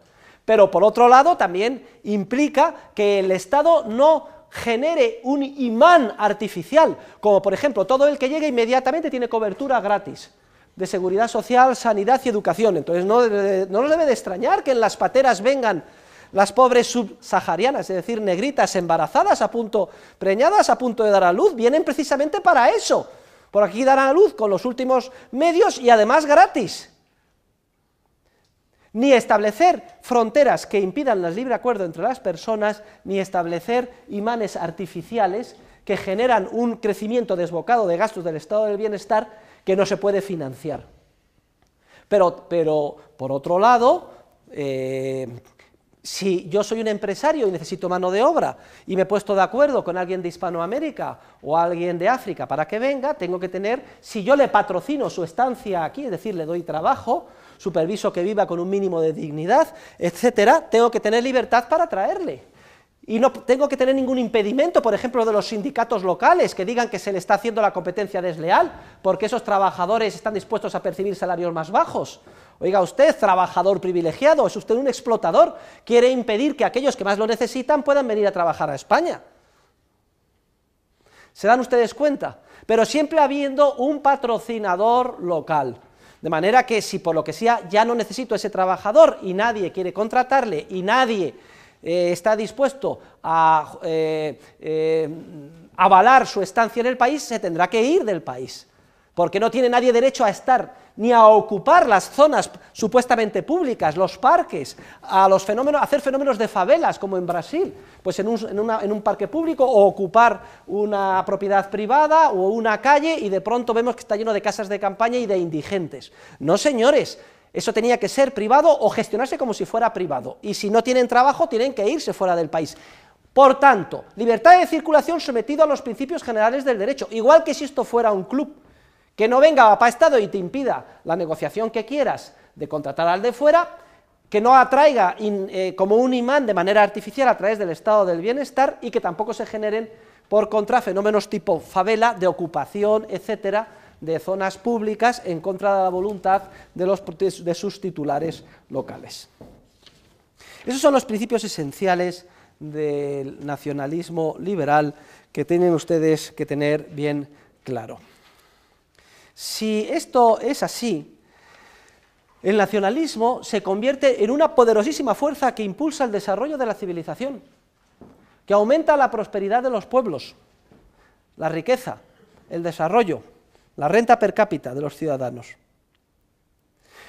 Pero por otro lado también implica que el Estado no genere un imán artificial, como por ejemplo todo el que llegue inmediatamente tiene cobertura gratis de seguridad social, sanidad y educación. Entonces no nos debe de extrañar que en las pateras vengan las pobres subsaharianas, es decir, negritas embarazadas, preñadas, a punto de dar a luz, vienen precisamente para eso. Por aquí darán a luz con los últimos medios y además gratis. Ni establecer fronteras que impidan el libre acuerdo entre las personas, ni establecer imanes artificiales que generan un crecimiento desbocado de gastos del estado del bienestar que no se puede financiar. Pero por otro lado, si yo soy un empresario y necesito mano de obra y me he puesto de acuerdo con alguien de Hispanoamérica o alguien de África para que venga, tengo que tener, si yo le patrocino su estancia aquí, es decir, le doy trabajo, superviso que viva con un mínimo de dignidad, etcétera, tengo que tener libertad para traerle. Y no tengo que tener ningún impedimento, por ejemplo, de los sindicatos locales que digan que se le está haciendo la competencia desleal, porque esos trabajadores están dispuestos a percibir salarios más bajos. Oiga usted, trabajador privilegiado, es usted un explotador, quiere impedir que aquellos que más lo necesitan puedan venir a trabajar a España. ¿Se dan ustedes cuenta? Pero siempre habiendo un patrocinador local. De manera que si por lo que sea ya no necesito ese trabajador y nadie quiere contratarle y nadie está dispuesto a avalar su estancia en el país, se tendrá que ir del país, porque no tiene nadie derecho a estar ni a ocupar las zonas supuestamente públicas, los parques, a hacer fenómenos de favelas, como en Brasil, pues en un parque público, o ocupar una propiedad privada o una calle, y de pronto vemos que está lleno de casas de campaña y de indigentes. No, señores, eso tenía que ser privado o gestionarse como si fuera privado, y si no tienen trabajo tienen que irse fuera del país. Por tanto, libertad de circulación sometido a los principios generales del derecho, igual que si esto fuera un club, que no venga papá Estado y te impida la negociación que quieras de contratar al de fuera, que no atraiga como un imán de manera artificial a través del estado del bienestar, y que tampoco se generen, por contra, fenómenos tipo favela, de ocupación, etcétera, de zonas públicas en contra de la voluntad de sus titulares locales. Esos son los principios esenciales del nacionalismo liberal que tienen ustedes que tener bien claro. Si esto es así, el nacionalismo se convierte en una poderosísima fuerza que impulsa el desarrollo de la civilización, que aumenta la prosperidad de los pueblos, la riqueza, el desarrollo, la renta per cápita de los ciudadanos.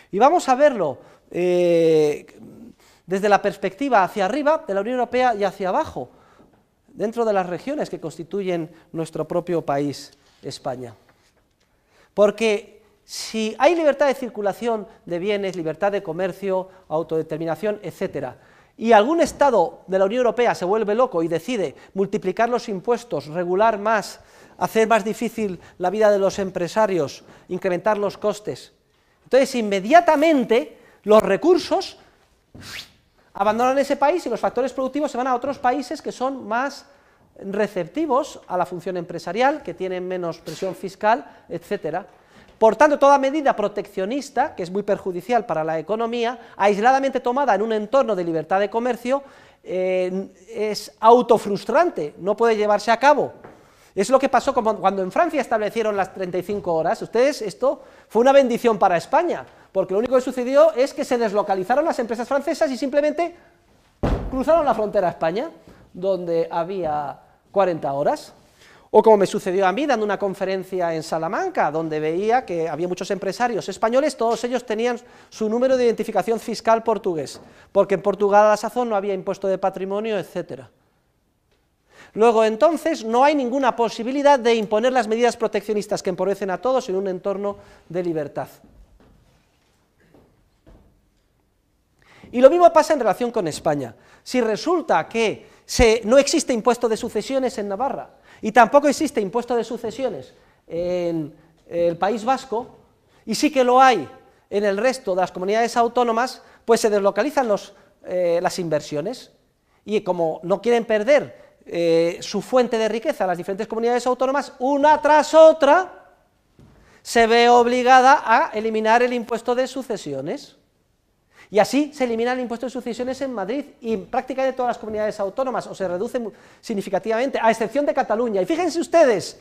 Y vamos a verlo de desde la perspectiva hacia arriba de la Unión Europea y hacia abajo, dentro de las regiones que constituyen nuestro propio país, España. Porque si hay libertad de circulación de bienes, libertad de comercio, autodeterminación, etcétera, y algún Estado de la Unión Europea se vuelve loco y decide multiplicar los impuestos, regular más, hacer más difícil la vida de los empresarios, incrementar los costes, entonces inmediatamente los recursos abandonan ese país y los factores productivos se van a otros países que son más receptivos a la función empresarial, que tienen menos presión fiscal, etcétera. Por tanto, toda medida proteccionista, que es muy perjudicial para la economía, aisladamente tomada en un entorno de libertad de comercio, es autofrustrante, no puede llevarse a cabo. Es lo que pasó cuando en Francia establecieron las 35 horas, esto fue una bendición para España, porque lo único que sucedió es que se deslocalizaron las empresas francesas y simplemente cruzaron la frontera a España, donde había 40 horas. O como me sucedió a mí dando una conferencia en Salamanca, donde veía que había muchos empresarios españoles, todos ellos tenían su número de identificación fiscal portugués, porque en Portugal a la sazón no había impuesto de patrimonio, etcétera. Luego, entonces, no hay ninguna posibilidad de imponer las medidas proteccionistas que empobrecen a todos en un entorno de libertad. Y lo mismo pasa en relación con España. Si resulta que no existe impuesto de sucesiones en Navarra, y tampoco existe impuesto de sucesiones en el País Vasco, y sí que lo hay en el resto de las comunidades autónomas, pues se deslocalizan las inversiones, y como no quieren perder su fuente de riqueza las diferentes comunidades autónomas, una tras otra se ve obligada a eliminar el impuesto de sucesiones. Y así se elimina el impuesto de sucesiones en Madrid y prácticamente todas las comunidades autónomas, o se reduce significativamente, a excepción de Cataluña. Y fíjense ustedes,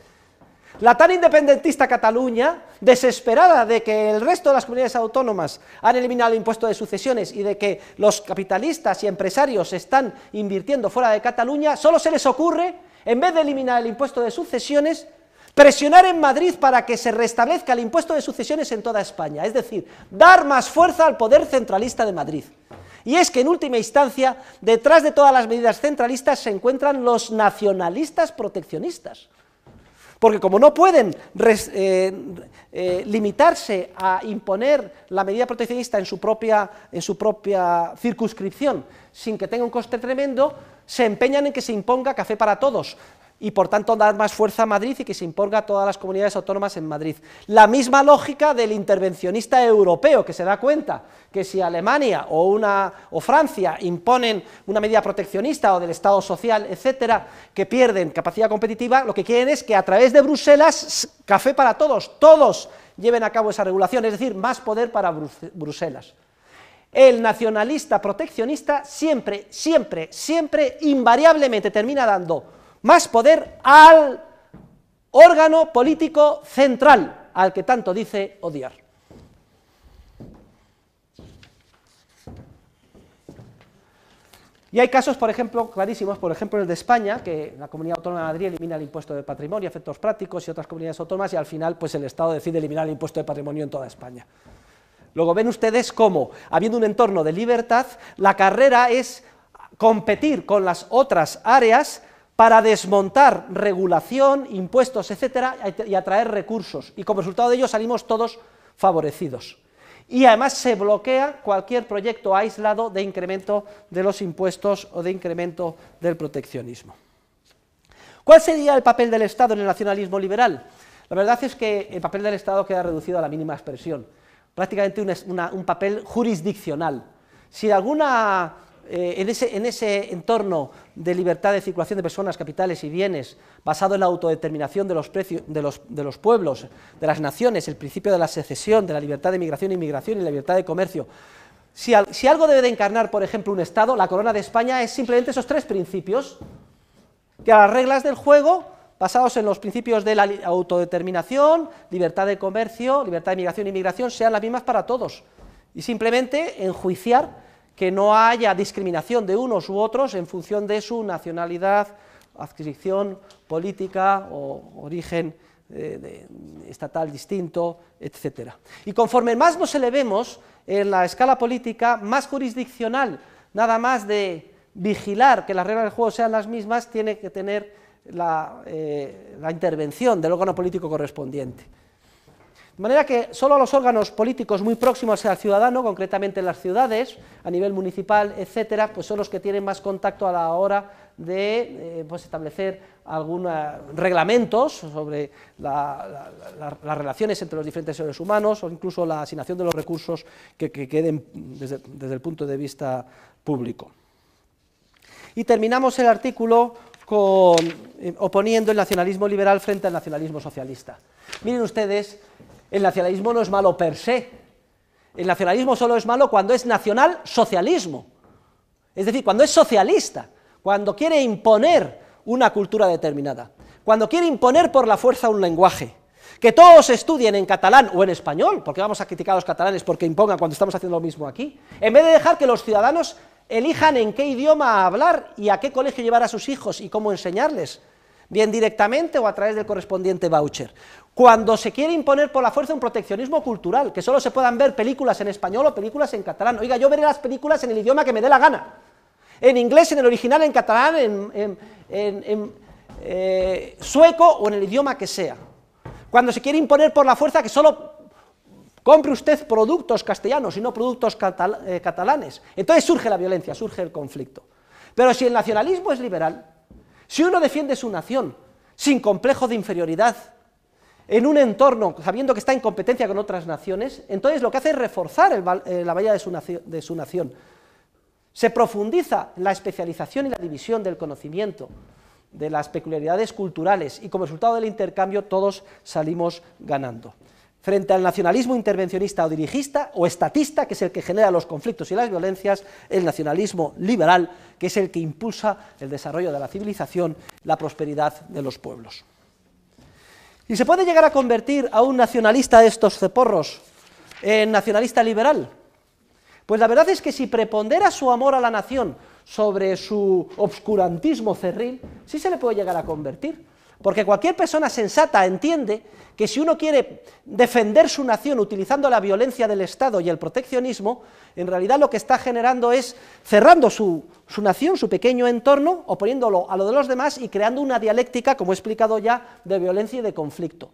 la tan independentista Cataluña, desesperada de que el resto de las comunidades autónomas han eliminado el impuesto de sucesiones y de que los capitalistas y empresarios están invirtiendo fuera de Cataluña, solo se les ocurre, en vez de eliminar el impuesto de sucesiones, presionar en Madrid para que se restablezca el impuesto de sucesiones en toda España, es decir, dar más fuerza al poder centralista de Madrid. Y es que en última instancia, detrás de todas las medidas centralistas se encuentran los nacionalistas proteccionistas, porque como no pueden limitarse a imponer la medida proteccionista en su propia circunscripción, sin que tenga un coste tremendo, se empeñan en que se imponga café para todos, y por tanto dar más fuerza a Madrid y que se imponga a todas las comunidades autónomas en Madrid. La misma lógica del intervencionista europeo, que se da cuenta que si Alemania o Francia imponen una medida proteccionista o del Estado social, etcétera, que pierden capacidad competitiva, lo que quieren es que a través de Bruselas, café para todos, todos lleven a cabo esa regulación, es decir, más poder para Bruselas. El nacionalista proteccionista siempre, invariablemente termina dando más poder al órgano político central, al que tanto dice odiar. Y hay casos, por ejemplo, clarísimos, por ejemplo el de España, que la Comunidad Autónoma de Madrid elimina el impuesto de patrimonio, efectos prácticos, y otras comunidades autónomas, y al final pues el Estado decide eliminar el impuesto de patrimonio en toda España. Luego ven ustedes cómo, habiendo un entorno de libertad, la carrera es competir con las otras áreas para desmontar regulación, impuestos, etcétera, y atraer recursos, y como resultado de ello salimos todos favorecidos. Y además se bloquea cualquier proyecto aislado de incremento de los impuestos o de incremento del proteccionismo. ¿Cuál sería el papel del Estado en el nacionalismo liberal? La verdad es que el papel del Estado queda reducido a la mínima expresión, prácticamente un papel jurisdiccional. Si alguna en ese entorno de libertad de circulación de personas, capitales y bienes, basado en la autodeterminación de los pueblos, de las naciones, el principio de la secesión, de la libertad de migración e inmigración y la libertad de comercio, si algo debe de encarnar, por ejemplo, un Estado, la Corona de España es simplemente esos tres principios, que las reglas del juego, basados en los principios de la autodeterminación, libertad de comercio, libertad de migración e inmigración, sean las mismas para todos, y simplemente enjuiciar que no haya discriminación de unos u otros en función de su nacionalidad, adscripción política o origen estatal distinto, etc. Y conforme más nos elevemos en la escala política, más jurisdiccional nada más de vigilar que las reglas del juego sean las mismas, tiene que tener la intervención del órgano político correspondiente. De manera que solo los órganos políticos muy próximos al ciudadano, concretamente en las ciudades, a nivel municipal, etcétera, pues son los que tienen más contacto a la hora de pues establecer algunos reglamentos sobre las relaciones entre los diferentes seres humanos o incluso la asignación de los recursos que queden desde el punto de vista público. Y terminamos el artículo oponiendo el nacionalismo liberal frente al nacionalismo socialista. Miren ustedes, el nacionalismo no es malo per se, el nacionalismo solo es malo cuando es nacional socialismo, es decir, cuando es socialista, cuando quiere imponer una cultura determinada, cuando quiere imponer por la fuerza un lenguaje, que todos estudien en catalán o en español, porque vamos a criticar a los catalanes porque impongan cuando estamos haciendo lo mismo aquí, en vez de dejar que los ciudadanos elijan en qué idioma hablar y a qué colegio llevar a sus hijos y cómo enseñarles, bien directamente o a través del correspondiente voucher. Cuando se quiere imponer por la fuerza un proteccionismo cultural, que solo se puedan ver películas en español o películas en catalán. Oiga, yo veré las películas en el idioma que me dé la gana, en inglés, en el original, en catalán, en sueco o en el idioma que sea. Cuando se quiere imponer por la fuerza que solo compre usted productos castellanos y no productos catalanes, entonces surge la violencia, surge el conflicto. Pero si el nacionalismo es liberal, si uno defiende su nación sin complejo de inferioridad, en un entorno sabiendo que está en competencia con otras naciones, entonces lo que hace es reforzar la valía de su nación. Se profundiza la especialización y la división del conocimiento, de las peculiaridades culturales, y como resultado del intercambio todos salimos ganando. Frente al nacionalismo intervencionista o dirigista o estatista, que es el que genera los conflictos y las violencias, el nacionalismo liberal, que es el que impulsa el desarrollo de la civilización, la prosperidad de los pueblos. ¿Y se puede llegar a convertir a un nacionalista de estos ceporros en nacionalista liberal? Pues la verdad es que si prepondera su amor a la nación sobre su obscurantismo cerril, sí se le puede llegar a convertir, porque cualquier persona sensata entiende que si uno quiere defender su nación utilizando la violencia del Estado y el proteccionismo, en realidad lo que está generando es cerrando su nación, su pequeño entorno, oponiéndolo a lo de los demás y creando una dialéctica, como he explicado ya, de violencia y de conflicto.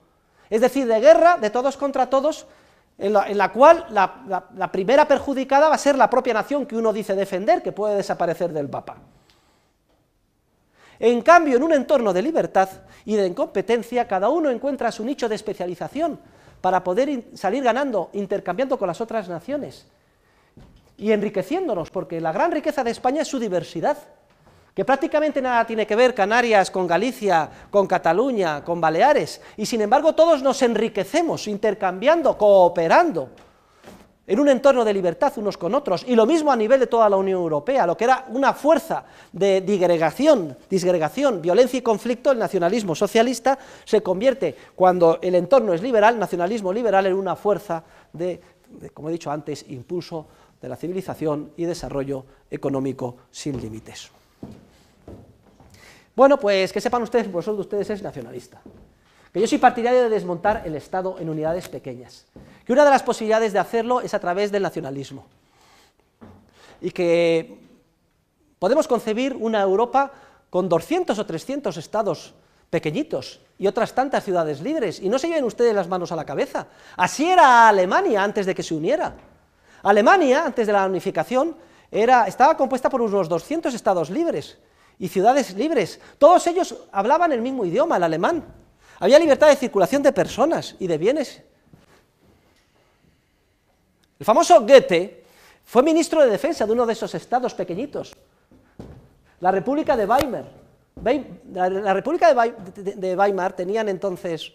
Es decir, de guerra, de todos contra todos, en la cual la primera perjudicada va a ser la propia nación que uno dice defender, que puede desaparecer del mapa. En cambio, en un entorno de libertad y de incompetencia, cada uno encuentra su nicho de especialización para poder salir ganando, intercambiando con las otras naciones y enriqueciéndonos, porque la gran riqueza de España es su diversidad, que prácticamente nada tiene que ver Canarias con Galicia, con Cataluña, con Baleares, y sin embargo todos nos enriquecemos, intercambiando, cooperando, en un entorno de libertad unos con otros, y lo mismo a nivel de toda la Unión Europea, lo que era una fuerza de disgregación, violencia y conflicto, el nacionalismo socialista se convierte, cuando el entorno es liberal, nacionalismo liberal, en una fuerza de, como he dicho antes, impulso de la civilización y desarrollo económico sin límites. Bueno, pues que sepan ustedes, el profesor de ustedes es nacionalista, que yo soy partidario de desmontar el Estado en unidades pequeñas, que una de las posibilidades de hacerlo es a través del nacionalismo, y que podemos concebir una Europa con 200 o 300 estados pequeñitos y otras tantas ciudades libres, y no se lleven ustedes las manos a la cabeza. Así era Alemania antes de que se uniera. Alemania, antes de la unificación, estaba compuesta por unos 200 estados libres y ciudades libres. Todos ellos hablaban el mismo idioma, el alemán. Había libertad de circulación de personas y de bienes. El famoso Goethe fue ministro de defensa de uno de esos estados pequeñitos, la República de Weimar. La República de Weimar tenían entonces,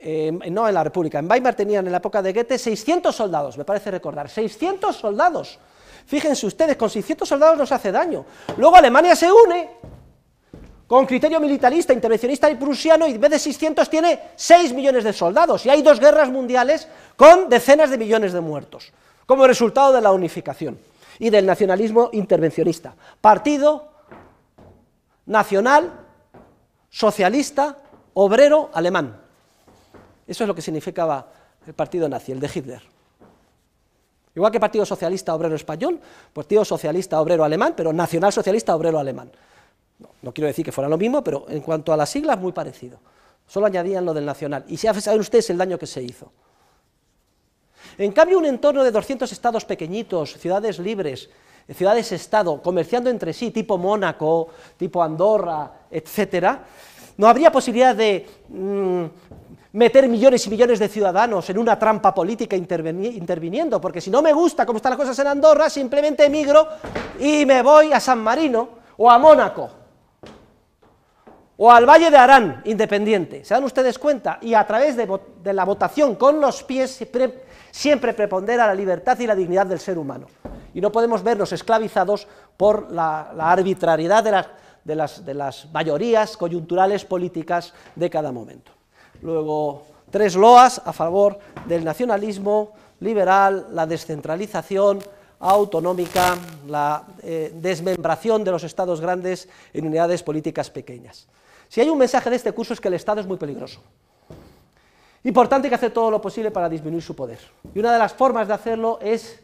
no en la República, en Weimar tenían en la época de Goethe 600 soldados, me parece recordar, 600 soldados. Fíjense ustedes, con 600 soldados no se hace daño. Luego Alemania se une con criterio militarista, intervencionista y prusiano, y en vez de 600 tiene 6 millones de soldados, y hay 2 guerras mundiales con decenas de millones de muertos, como resultado de la unificación y del nacionalismo intervencionista. Partido nacional, socialista, obrero, alemán. Eso es lo que significaba el partido nazi, el de Hitler. Igual que Partido Socialista Obrero Español, Partido Socialista Obrero Alemán, pero Nacional Socialista Obrero Alemán. No quiero decir que fuera lo mismo, pero en cuanto a las siglas, muy parecido. Solo añadían lo del nacional. Y ya saben ustedes el daño que se hizo. En cambio, un entorno de 200 estados pequeñitos, ciudades libres, ciudades-estado, comerciando entre sí, tipo Mónaco, tipo Andorra, etcétera, no habría posibilidad de meter millones y millones de ciudadanos en una trampa política interviniendo, porque si no me gusta cómo están las cosas en Andorra, simplemente emigro y me voy a San Marino o a Mónaco o al Valle de Arán, independiente. ¿Se dan ustedes cuenta? Y a través de la votación con los pies siempre prepondera la libertad y la dignidad del ser humano. Y no podemos vernos esclavizados por la arbitrariedad de las mayorías coyunturales políticas de cada momento. Luego, 3 loas a favor del nacionalismo liberal, la descentralización autonómica, la desmembración de los estados grandes en unidades políticas pequeñas. Si hay un mensaje de este curso es que el Estado es muy peligroso. Y por tanto hay que hacer todo lo posible para disminuir su poder. Y una de las formas de hacerlo es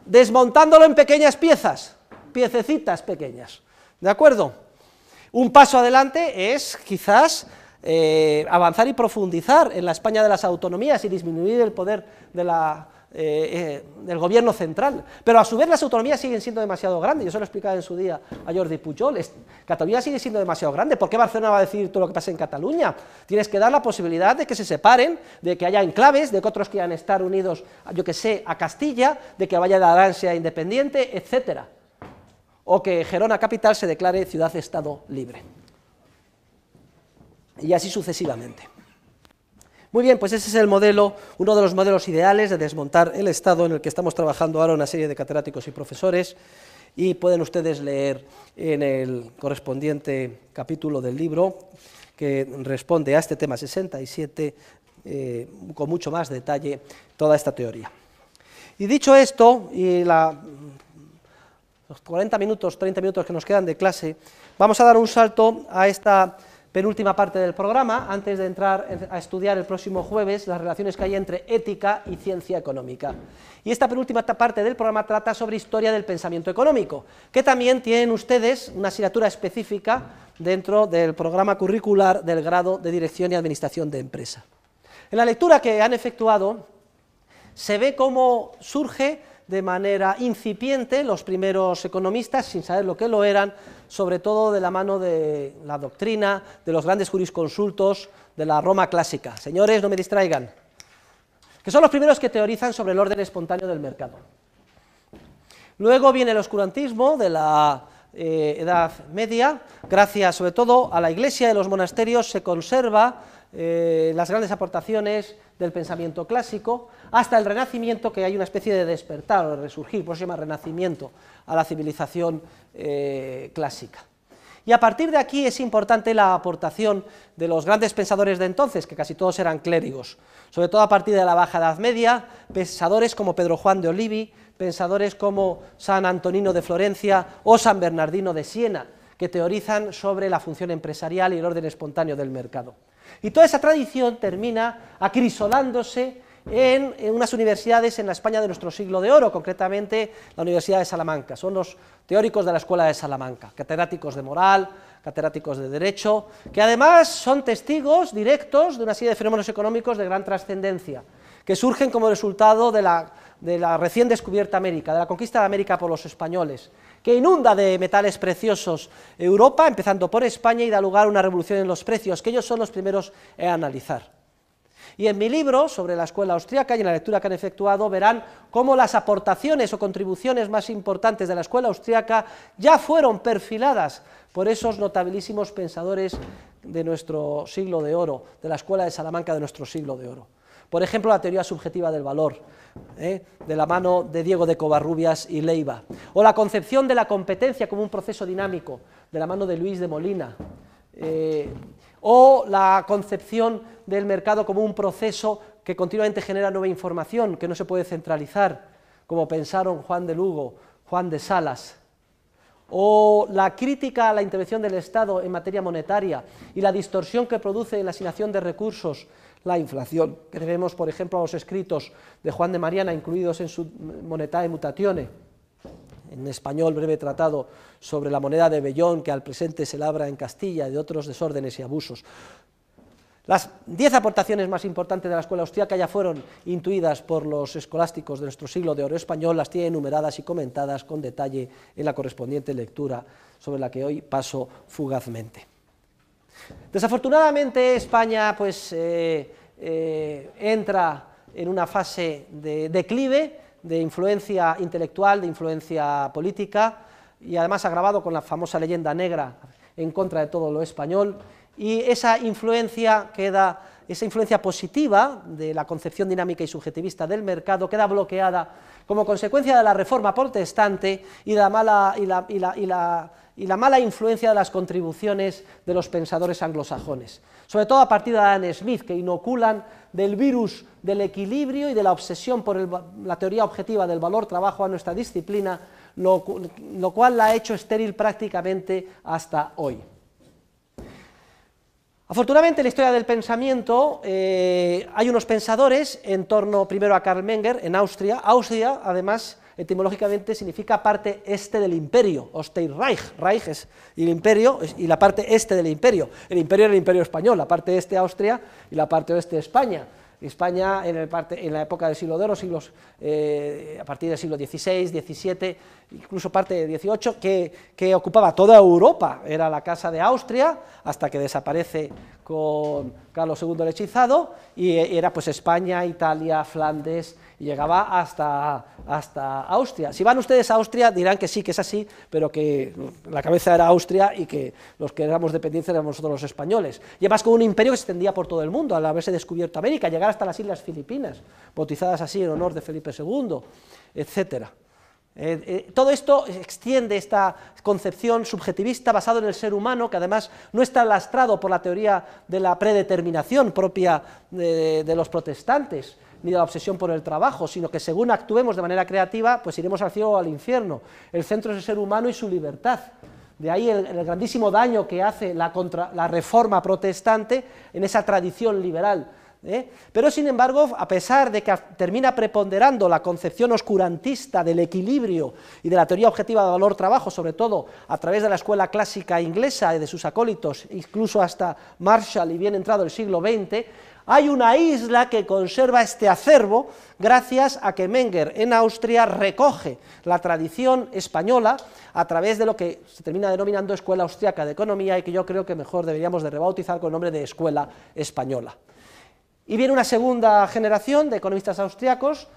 desmontándolo en pequeñas piezas, piececitas pequeñas. ¿De acuerdo? Un paso adelante es quizás avanzar y profundizar en la España de las autonomías y disminuir el poder del gobierno central, pero a su vez las autonomías siguen siendo demasiado grandes. Yo se lo explicaba en su día a Jordi Pujol. Cataluña sigue siendo demasiado grande. ¿Por qué Barcelona va a decidir todo lo que pasa en Cataluña? Tienes que dar la posibilidad de que se separen, de que haya enclaves, de que otros quieran estar unidos, yo que sé, a Castilla, de que Valle de Arán sea independiente, etcétera, o que Gerona capital se declare ciudad-estado libre, y así sucesivamente. Muy bien, pues ese es el modelo, uno de los modelos ideales de desmontar el Estado en el que estamos trabajando ahora una serie de catedráticos y profesores, y pueden ustedes leer en el correspondiente capítulo del libro que responde a este tema 67 con mucho más detalle toda esta teoría. Y dicho esto, y los 40 minutos, 30 minutos que nos quedan de clase, vamos a dar un salto a esta penúltima parte del programa, antes de entrar a estudiar el próximo jueves las relaciones que hay entre ética y ciencia económica. Y esta penúltima parte del programa trata sobre historia del pensamiento económico, que también tienen ustedes una asignatura específica dentro del programa curricular del grado de Dirección y Administración de Empresa. En la lectura que han efectuado se ve cómo surge de manera incipiente los primeros economistas, sin saber lo que lo eran, sobre todo de la mano de la doctrina, de los grandes jurisconsultos de la Roma clásica. Señores, no me distraigan, que son los primeros que teorizan sobre el orden espontáneo del mercado. Luego viene el oscurantismo de la Edad Media. Gracias sobre todo a la Iglesia y a los monasterios se conserva las grandes aportaciones del pensamiento clásico, hasta el Renacimiento, que hay una especie de despertar o de resurgir, por eso se llama Renacimiento, a la civilización clásica. Y a partir de aquí es importante la aportación de los grandes pensadores de entonces, que casi todos eran clérigos, sobre todo a partir de la Baja Edad Media, pensadores como Pedro Juan de Olivi, pensadores como San Antonino de Florencia o San Bernardino de Siena, que teorizan sobre la función empresarial y el orden espontáneo del mercado. Y toda esa tradición termina acrisolándose en unas universidades en la España de nuestro siglo de oro, concretamente la Universidad de Salamanca. Son los teóricos de la Escuela de Salamanca, catedráticos de moral, catedráticos de derecho, que además son testigos directos de una serie de fenómenos económicos de gran trascendencia, que surgen como resultado de la recién descubierta América, de la conquista de América por los españoles, que inunda de metales preciosos Europa, empezando por España, y da lugar a una revolución en los precios, que ellos son los primeros en analizar. Y en mi libro sobre la escuela austríaca y en la lectura que han efectuado verán cómo las aportaciones o contribuciones más importantes de la escuela austríaca ya fueron perfiladas por esos notabilísimos pensadores de nuestro siglo de oro, de la escuela de Salamanca de nuestro siglo de oro. Por ejemplo, la teoría subjetiva del valor, de la mano de Diego de Covarrubias y Leiva, o la concepción de la competencia como un proceso dinámico, de la mano de Luis de Molina, o la concepción del mercado como un proceso que continuamente genera nueva información, que no se puede centralizar, como pensaron Juan de Lugo, Juan de Salas, o la crítica a la intervención del Estado en materia monetaria y la distorsión que produce en la asignación de recursos la inflación, que debemos, por ejemplo, a los escritos de Juan de Mariana, incluidos en su Monetae Mutatione, en español, breve tratado sobre la moneda de vellón que al presente se labra en Castilla, y de otros desórdenes y abusos. Las 10 aportaciones más importantes de la escuela austriaca ya fueron intuidas por los escolásticos de nuestro siglo de oro español, las tiene enumeradas y comentadas con detalle en la correspondiente lectura, sobre la que hoy paso fugazmente. Desafortunadamente España pues, entra en una fase de declive, de influencia intelectual, de influencia política, y además agravado con la famosa leyenda negra en contra de todo lo español, y esa influencia positiva de la concepción dinámica y subjetivista del mercado queda bloqueada como consecuencia de la reforma protestante y la mala influencia de las contribuciones de los pensadores anglosajones, sobre todo a partir de Adam Smith, que inoculan del virus del equilibrio y de la obsesión por la teoría objetiva del valor-trabajo a nuestra disciplina, lo cual la ha hecho estéril prácticamente hasta hoy. Afortunadamente, en la historia del pensamiento hay unos pensadores en torno primero a Karl Menger en Austria. Austria, además, etimológicamente significa parte este del imperio, Ostreich, Reich es el imperio y la parte este del imperio. El imperio era el imperio español, la parte este Austria y la parte oeste España. España en la época del siglo de oro, a partir del siglo XVI, XVII, incluso parte del XVIII, que ocupaba toda Europa, era la casa de Austria, hasta que desaparece con Carlos II el Hechizado, y era pues España, Italia, Flandes, y llegaba hasta Austria. Si van ustedes a Austria dirán que sí, que es así, pero que la cabeza era Austria y que los que éramos dependientes éramos nosotros los españoles. Y además con un imperio que se extendía por todo el mundo, al haberse descubierto América, llegar hasta las Islas Filipinas, bautizadas así en honor de Felipe II, etcétera. Todo esto extiende esta concepción subjetivista basada en el ser humano, que además no está lastrado por la teoría de la predeterminación propia de los protestantes, ni de la obsesión por el trabajo, sino que según actuemos de manera creativa, pues iremos al cielo o al infierno. El centro es el ser humano y su libertad. De ahí el grandísimo daño que hace la reforma protestante en esa tradición liberal. Pero sin embargo, a pesar de que termina preponderando la concepción oscurantista del equilibrio y de la teoría objetiva de valor-trabajo, sobre todo a través de la escuela clásica inglesa y de sus acólitos, incluso hasta Marshall y bien entrado el siglo XX, hay una isla que conserva este acervo gracias a que Menger en Austria recoge la tradición española a través de lo que se termina denominando Escuela Austriaca de Economía y que yo creo que mejor deberíamos de rebautizar con el nombre de Escuela Española. Y viene una segunda generación de economistas austriacos,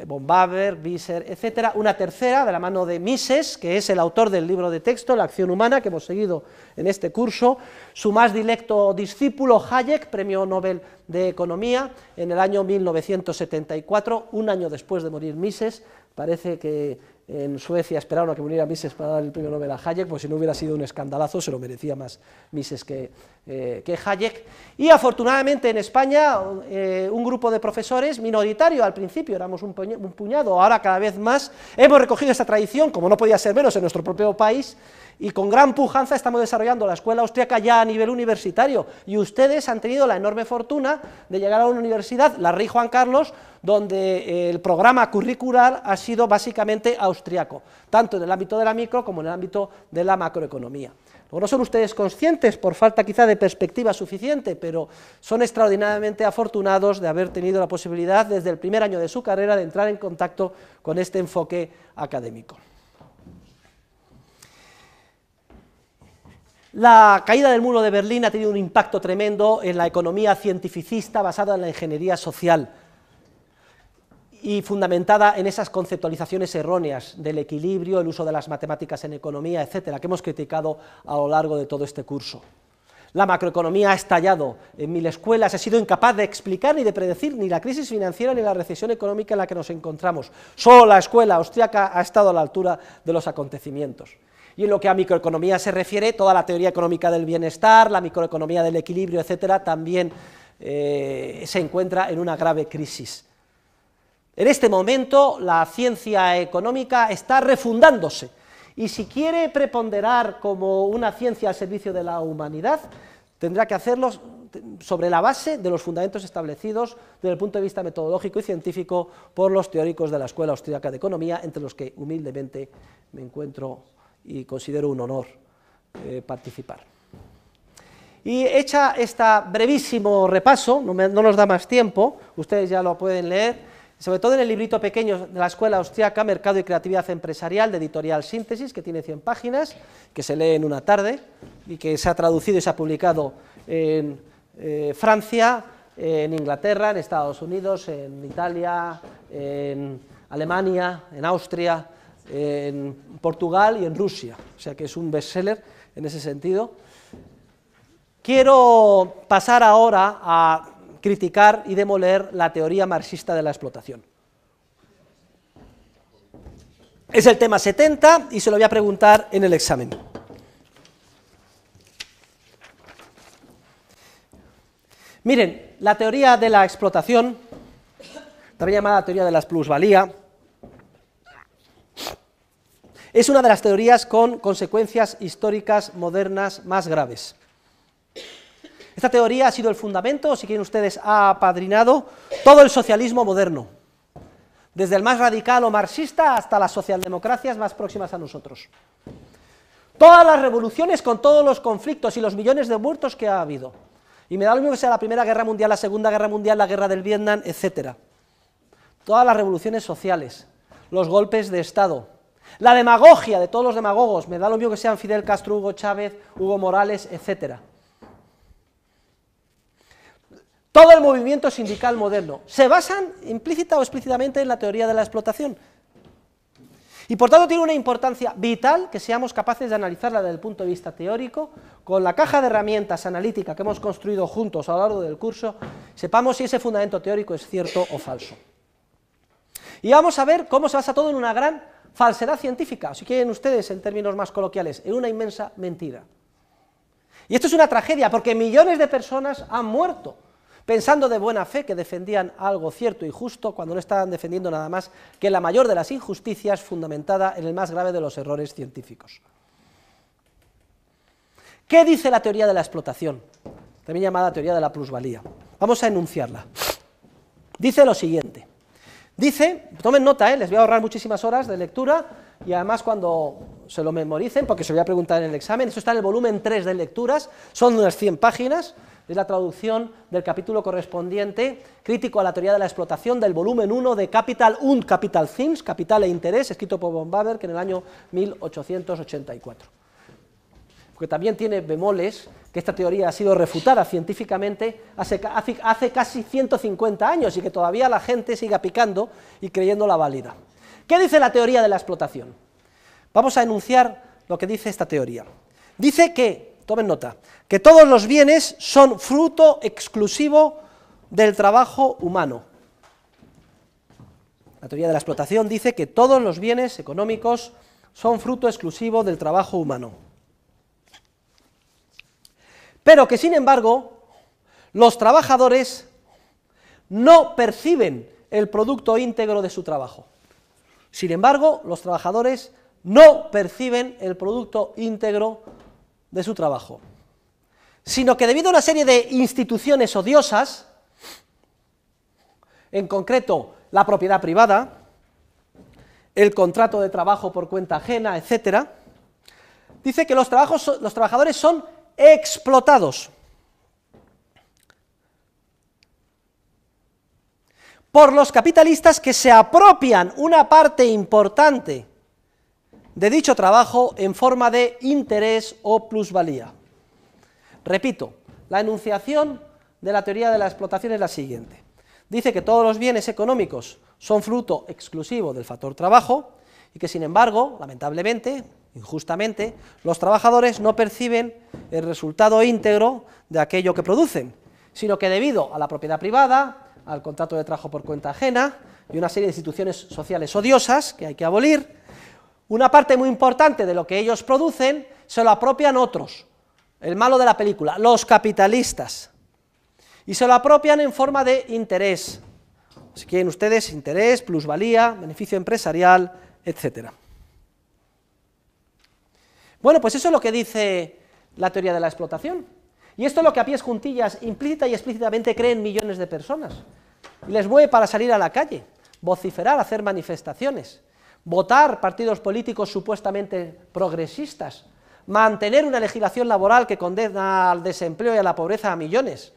von Baber, Visser, etcétera, una tercera de la mano de Mises, que es el autor del libro de texto, La acción humana, que hemos seguido en este curso, su más directo discípulo Hayek, premio Nobel de Economía, en el año 1974, un año después de morir Mises. Parece que en Suecia esperaron a que muriera Mises para dar el premio Nobel a Hayek, pues si no hubiera sido un escandalazo, se lo merecía más Mises que Hayek. Y afortunadamente en España un grupo de profesores, minoritario al principio, éramos un puñado, ahora cada vez más, hemos recogido esta tradición, como no podía ser menos en nuestro propio país, y con gran pujanza estamos desarrollando la escuela austríaca ya a nivel universitario, y ustedes han tenido la enorme fortuna de llegar a una universidad, la Rey Juan Carlos, donde el programa curricular ha sido básicamente austriaco, tanto en el ámbito de la micro como en el ámbito de la macroeconomía. Luego no son ustedes conscientes, por falta quizá de perspectiva suficiente, pero son extraordinariamente afortunados de haber tenido la posibilidad desde el primer año de su carrera de entrar en contacto con este enfoque académico. La caída del muro de Berlín ha tenido un impacto tremendo en la economía cientificista basada en la ingeniería social y fundamentada en esas conceptualizaciones erróneas del equilibrio, el uso de las matemáticas en economía, etcétera, que hemos criticado a lo largo de todo este curso. La macroeconomía ha estallado en 1000 escuelas, ha sido incapaz de explicar ni de predecir ni la crisis financiera ni la recesión económica en la que nos encontramos. Solo la escuela austríaca ha estado a la altura de los acontecimientos. Y en lo que a microeconomía se refiere, toda la teoría económica del bienestar, la microeconomía del equilibrio, etcétera, también se encuentra en una grave crisis. En este momento la ciencia económica está refundándose y si quiere preponderar como una ciencia al servicio de la humanidad, tendrá que hacerlo sobre la base de los fundamentos establecidos desde el punto de vista metodológico y científico por los teóricos de la Escuela Austríaca de Economía, entre los que humildemente me encuentro y considero un honor participar. Y hecha este brevísimo repaso, no nos da más tiempo, ustedes ya lo pueden leer, sobre todo en el librito pequeño de la Escuela Austriaca, Mercado y Creatividad Empresarial, de Editorial Síntesis, que tiene 100 páginas, que se lee en una tarde, y que se ha traducido y se ha publicado en Francia, en Inglaterra, en Estados Unidos, en Italia, en Alemania, en Austria, en Portugal y en Rusia, o sea que es un bestseller en ese sentido. Quiero pasar ahora a criticar y demoler la teoría marxista de la explotación. Es el tema 70 y se lo voy a preguntar en el examen. Miren, la teoría de la explotación, también llamada teoría de la plusvalía, es una de las teorías con consecuencias históricas modernas más graves. Esta teoría ha sido el fundamento, o si quieren ustedes, ha apadrinado todo el socialismo moderno, desde el más radical o marxista hasta las socialdemocracias más próximas a nosotros. Todas las revoluciones con todos los conflictos y los millones de muertos que ha habido. Y me da lo mismo que sea la Primera Guerra Mundial, la Segunda Guerra Mundial, la Guerra del Vietnam, etc. Todas las revoluciones sociales, los golpes de Estado, la demagogia de todos los demagogos, me da lo mismo que sean Fidel Castro, Hugo Chávez, Hugo Morales, etc. Todo el movimiento sindical moderno se basan implícita o explícitamente en la teoría de la explotación. Y por tanto tiene una importancia vital que seamos capaces de analizarla desde el punto de vista teórico, con la caja de herramientas analítica que hemos construido juntos a lo largo del curso, sepamos si ese fundamento teórico es cierto o falso. Y vamos a ver cómo se basa todo en una gran falsedad científica, o si quieren ustedes en términos más coloquiales, en una inmensa mentira. Y esto es una tragedia porque millones de personas han muerto pensando de buena fe que defendían algo cierto y justo cuando no estaban defendiendo nada más que la mayor de las injusticias fundamentada en el más grave de los errores científicos. ¿Qué dice la teoría de la explotación? También llamada teoría de la plusvalía. Vamos a enunciarla. Dice lo siguiente. Dice, tomen nota, les voy a ahorrar muchísimas horas de lectura y además cuando se lo memoricen, porque se lo voy a preguntar en el examen, esto está en el volumen 3 de lecturas, son unas 100 páginas, es la traducción del capítulo correspondiente, crítico a la teoría de la explotación, del volumen 1 de Capital und Kapitalzins, Capital e Interés, escrito por von Bawerk en el año 1884. Porque también tiene bemoles, que esta teoría ha sido refutada científicamente hace casi 150 años y que todavía la gente sigue picando y creyéndola válida. ¿Qué dice la teoría de la explotación? Vamos a enunciar lo que dice esta teoría. Dice que, tomen nota, que todos los bienes son fruto exclusivo del trabajo humano. La teoría de la explotación dice que todos los bienes económicos son fruto exclusivo del trabajo humano. Pero que, sin embargo, los trabajadores no perciben el producto íntegro de su trabajo. Sin embargo, los trabajadores no perciben el producto íntegro de su trabajo, sino que debido a una serie de instituciones odiosas, en concreto la propiedad privada, el contrato de trabajo por cuenta ajena, etc., dice que los trabajadores son explotados por los capitalistas que se apropian una parte importante de dicho trabajo en forma de interés o plusvalía. Repito, la enunciación de la teoría de la explotación es la siguiente. Dice que todos los bienes económicos son fruto exclusivo del factor trabajo y que, sin embargo, lamentablemente, injustamente, los trabajadores no perciben el resultado íntegro de aquello que producen, sino que debido a la propiedad privada, al contrato de trabajo por cuenta ajena y una serie de instituciones sociales odiosas que hay que abolir, una parte muy importante de lo que ellos producen se lo apropian otros, el malo de la película, los capitalistas, y se lo apropian en forma de interés, si quieren ustedes, interés, plusvalía, beneficio empresarial, etc. Bueno, pues eso es lo que dice la teoría de la explotación. Y esto es lo que a pies juntillas, implícita y explícitamente creen millones de personas, y les mueve para salir a la calle, vociferar, hacer manifestaciones, votar partidos políticos supuestamente progresistas, mantener una legislación laboral que condena al desempleo y a la pobreza a millones,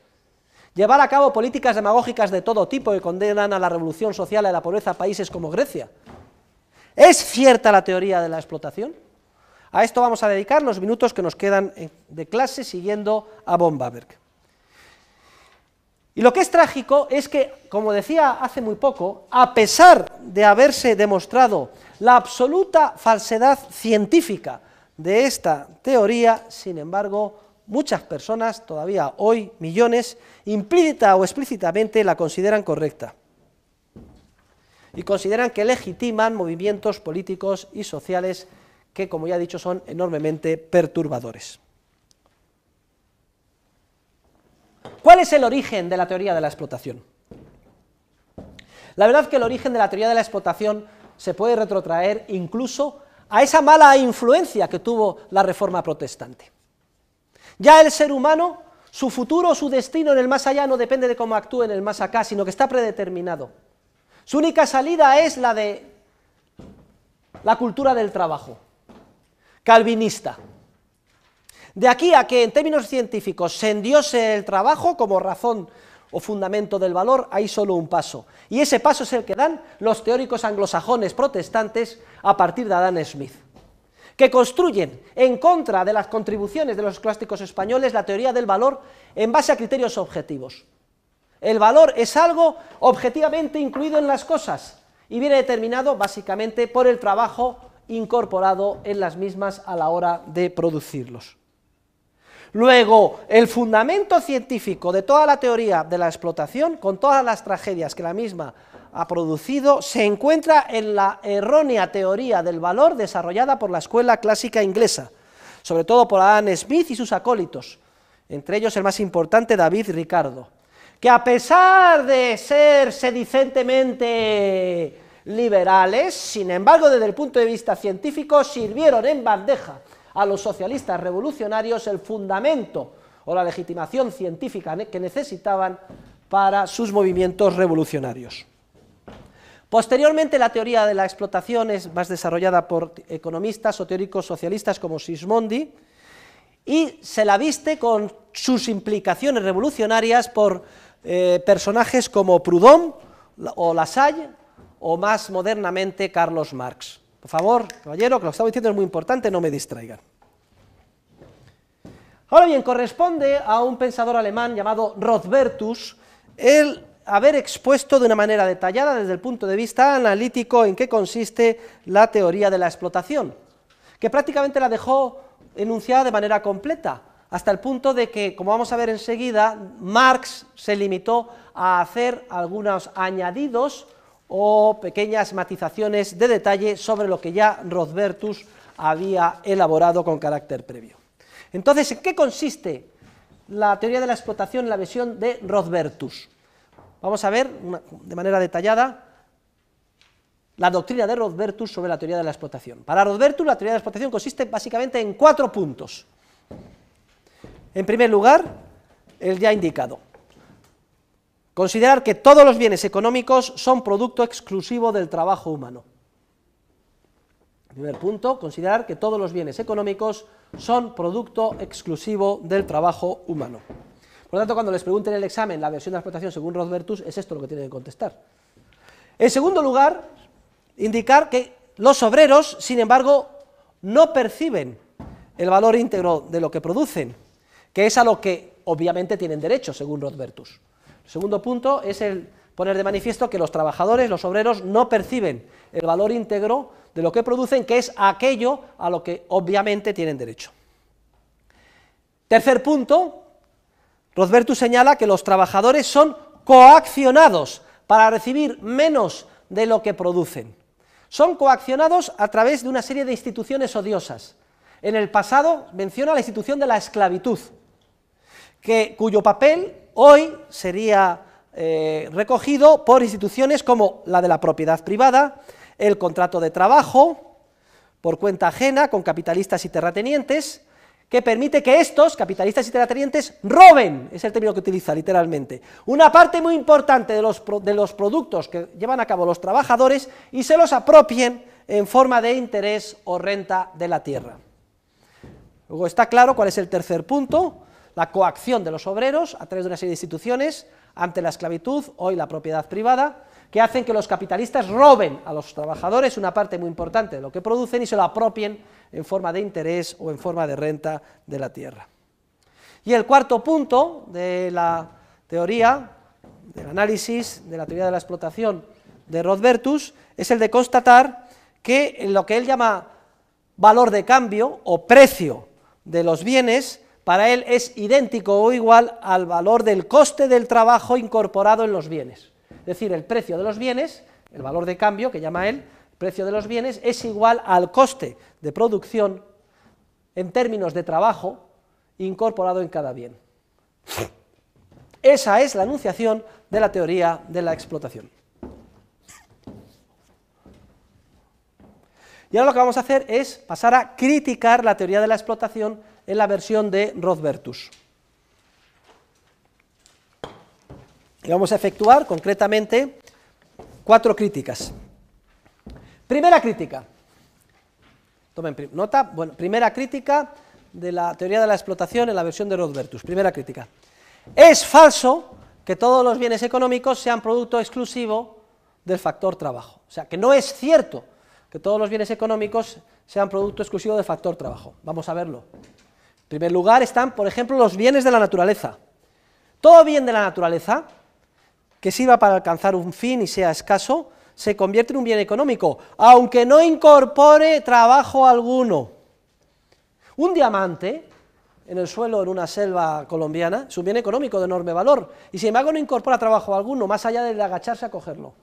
llevar a cabo políticas demagógicas de todo tipo que condenan a la revolución social y a la pobreza a países como Grecia. ¿Es cierta la teoría de la explotación? A esto vamos a dedicar los minutos que nos quedan de clase siguiendo a von Bawerk. Y lo que es trágico es que, como decía hace muy poco, a pesar de haberse demostrado la absoluta falsedad científica de esta teoría, sin embargo, muchas personas, todavía hoy millones, implícita o explícitamente la consideran correcta. Y consideran que legitiman movimientos políticos y sociales que, como ya he dicho, son enormemente perturbadores. ¿Cuál es el origen de la teoría de la explotación? La verdad es que el origen de la teoría de la explotación se puede retrotraer incluso a esa mala influencia que tuvo la Reforma protestante. Ya el ser humano, su futuro, su destino en el más allá no depende de cómo actúe en el más acá, sino que está predeterminado. Su única salida es la de la cultura del trabajo, calvinista. De aquí a que en términos científicos se endiose el trabajo como razón o fundamento del valor, hay solo un paso, y ese paso es el que dan los teóricos anglosajones protestantes a partir de Adam Smith, que construyen en contra de las contribuciones de los escolásticos españoles la teoría del valor en base a criterios objetivos. El valor es algo objetivamente incluido en las cosas y viene determinado básicamente por el trabajo incorporado en las mismas a la hora de producirlos. Luego, el fundamento científico de toda la teoría de la explotación, con todas las tragedias que la misma ha producido, se encuentra en la errónea teoría del valor desarrollada por la escuela clásica inglesa, sobre todo por Adam Smith y sus acólitos, entre ellos el más importante, David Ricardo, que a pesar de ser sedicentemente liberales, sin embargo, desde el punto de vista científico, sirvieron en bandeja a los socialistas revolucionarios el fundamento o la legitimación científica que necesitaban para sus movimientos revolucionarios. Posteriormente, la teoría de la explotación es más desarrollada por economistas o teóricos socialistas como Sismondi, y se la viste con sus implicaciones revolucionarias por personajes como Proudhon o Lassalle, o más modernamente Carlos Marx. Por favor, caballero, que lo que estaba diciendo es muy importante, no me distraigan. Ahora bien, corresponde a un pensador alemán llamado Rodbertus el haber expuesto de una manera detallada desde el punto de vista analítico en qué consiste la teoría de la explotación, que prácticamente la dejó enunciada de manera completa, hasta el punto de que, como vamos a ver enseguida, Marx se limitó a hacer algunos añadidos o pequeñas matizaciones de detalle sobre lo que ya Rodbertus había elaborado con carácter previo. Entonces, ¿en qué consiste la teoría de la explotación en la visión de Rodbertus? Vamos a ver de manera detallada la doctrina de Rodbertus sobre la teoría de la explotación. Para Rodbertus, la teoría de la explotación consiste básicamente en 4 puntos. En primer lugar, el ya indicado: considerar que todos los bienes económicos son producto exclusivo del trabajo humano. Primer punto, considerar que todos los bienes económicos son producto exclusivo del trabajo humano. Por lo tanto, cuando les pregunten en el examen la versión de la explotación según Rodbertus, es esto lo que tienen que contestar. En segundo lugar, indicar que los obreros, sin embargo, no perciben el valor íntegro de lo que producen, que es a lo que obviamente tienen derecho, según Rodbertus. El segundo punto es el poner de manifiesto que los trabajadores, los obreros, no perciben el valor íntegro de lo que producen, que es aquello a lo que obviamente tienen derecho. Tercer punto, Rodbertus señala que los trabajadores son coaccionados para recibir menos de lo que producen. Son coaccionados a través de una serie de instituciones odiosas. En el pasado menciona la institución de la esclavitud, cuyo papel hoy sería recogido por instituciones como la de la propiedad privada, el contrato de trabajo por cuenta ajena con capitalistas y terratenientes, que permite que estos, capitalistas y terratenientes, roben, es el término que utiliza literalmente, una parte muy importante de los productos que llevan a cabo los trabajadores y se los apropien en forma de interés o renta de la tierra. Luego está claro cuál es el tercer punto, la coacción de los obreros a través de una serie de instituciones ante la esclavitud, hoy la propiedad privada, que hacen que los capitalistas roben a los trabajadores una parte muy importante de lo que producen y se lo apropien en forma de interés o en forma de renta de la tierra. Y el cuarto punto de la teoría, del análisis de la teoría de la explotación de Rodbertus, es el de constatar que lo que él llama valor de cambio o precio de los bienes, para él es idéntico o igual al valor del coste del trabajo incorporado en los bienes. Es decir, el precio de los bienes, el valor de cambio que llama él, el precio de los bienes es igual al coste de producción en términos de trabajo incorporado en cada bien. Esa es la enunciación de la teoría de la explotación. Y ahora lo que vamos a hacer es pasar a criticar la teoría de la explotación en la versión de Rodbertus. Y vamos a efectuar concretamente 4 críticas. Primera crítica. Tomen nota. Bueno, primera crítica de la teoría de la explotación en la versión de Rodbertus. Primera crítica. Es falso que todos los bienes económicos sean producto exclusivo del factor trabajo. O sea, que no es cierto que todos los bienes económicos sean producto exclusivo del factor trabajo. Vamos a verlo. En primer lugar están, por ejemplo, los bienes de la naturaleza. Todo bien de la naturaleza que sirva para alcanzar un fin y sea escaso, se convierte en un bien económico, aunque no incorpore trabajo alguno. Un diamante en el suelo en una selva colombiana es un bien económico de enorme valor, y sin embargo no incorpora trabajo alguno, más allá de agacharse a cogerlo.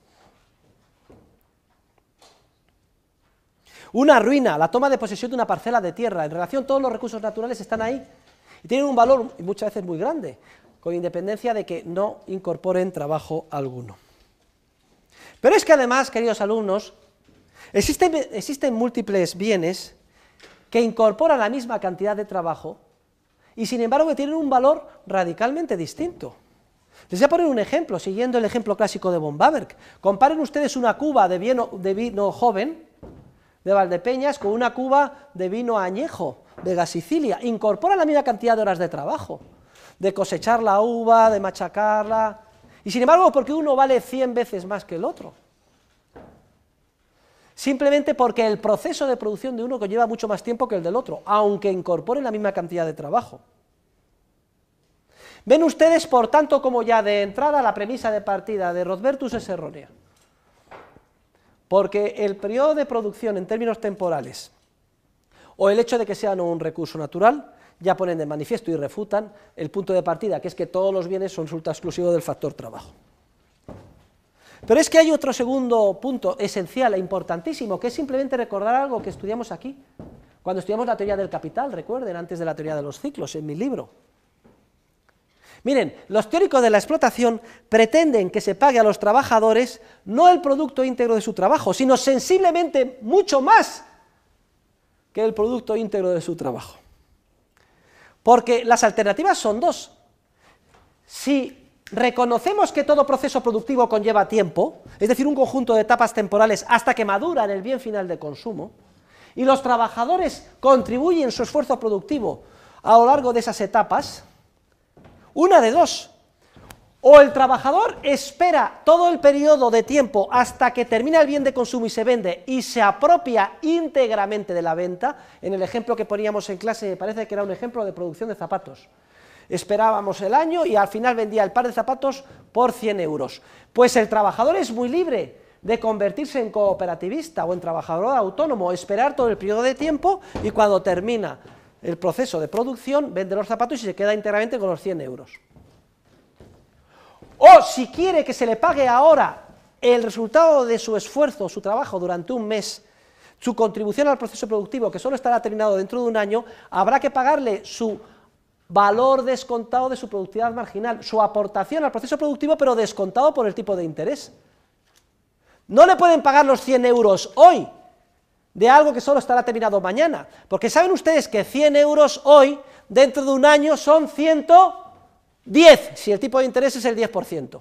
Una ruina, la toma de posesión de una parcela de tierra, en relación todos los recursos naturales están ahí, y tienen un valor muchas veces muy grande, con independencia de que no incorporen trabajo alguno. Pero es que además, queridos alumnos, existen múltiples bienes que incorporan la misma cantidad de trabajo y sin embargo que tienen un valor radicalmente distinto. Les voy a poner un ejemplo, siguiendo el ejemplo clásico de von Baberg. Comparen ustedes una cuba de vino joven de Valdepeñas con una cuba de vino añejo de Gasicilia. Incorporan la misma cantidad de horas de trabajo, de cosechar la uva, de machacarla, y sin embargo, porque uno vale 100 veces más que el otro. Simplemente porque el proceso de producción de uno lleva mucho más tiempo que el del otro, aunque incorpore la misma cantidad de trabajo. Ven ustedes, por tanto, como ya de entrada la premisa de partida de Rodbertus es errónea. Porque el periodo de producción en términos temporales, o el hecho de que sean un recurso natural, ya ponen de manifiesto y refutan el punto de partida, que es que todos los bienes son resultado exclusivo del factor trabajo. Pero es que hay otro segundo punto esencial e importantísimo, que es simplemente recordar algo que estudiamos aquí, cuando estudiamos la teoría del capital, recuerden, antes de la teoría de los ciclos, en mi libro. Miren, los teóricos de la explotación pretenden que se pague a los trabajadores no el producto íntegro de su trabajo, sino sensiblemente mucho más que el producto íntegro de su trabajo. Porque las alternativas son dos. Si reconocemos que todo proceso productivo conlleva tiempo, es decir, un conjunto de etapas temporales hasta que madura en el bien final de consumo, y los trabajadores contribuyen su esfuerzo productivo a lo largo de esas etapas, una de dos: o el trabajador espera todo el periodo de tiempo hasta que termina el bien de consumo y se vende, y se apropia íntegramente de la venta. En el ejemplo que poníamos en clase, me parece que era un ejemplo de producción de zapatos. Esperábamos el año y al final vendía el par de zapatos por 100 euros. Pues el trabajador es muy libre de convertirse en cooperativista o en trabajador autónomo, esperar todo el periodo de tiempo y cuando termina el proceso de producción vende los zapatos y se queda íntegramente con los 100 euros. O si quiere que se le pague ahora el resultado de su esfuerzo, su trabajo durante un mes, su contribución al proceso productivo, que solo estará terminado dentro de un año, habrá que pagarle su valor descontado de su productividad marginal, su aportación al proceso productivo, pero descontado por el tipo de interés. No le pueden pagar los 100 euros hoy, de algo que solo estará terminado mañana, porque saben ustedes que 100 euros hoy, dentro de un año, son 110, si el tipo de interés es el 10%.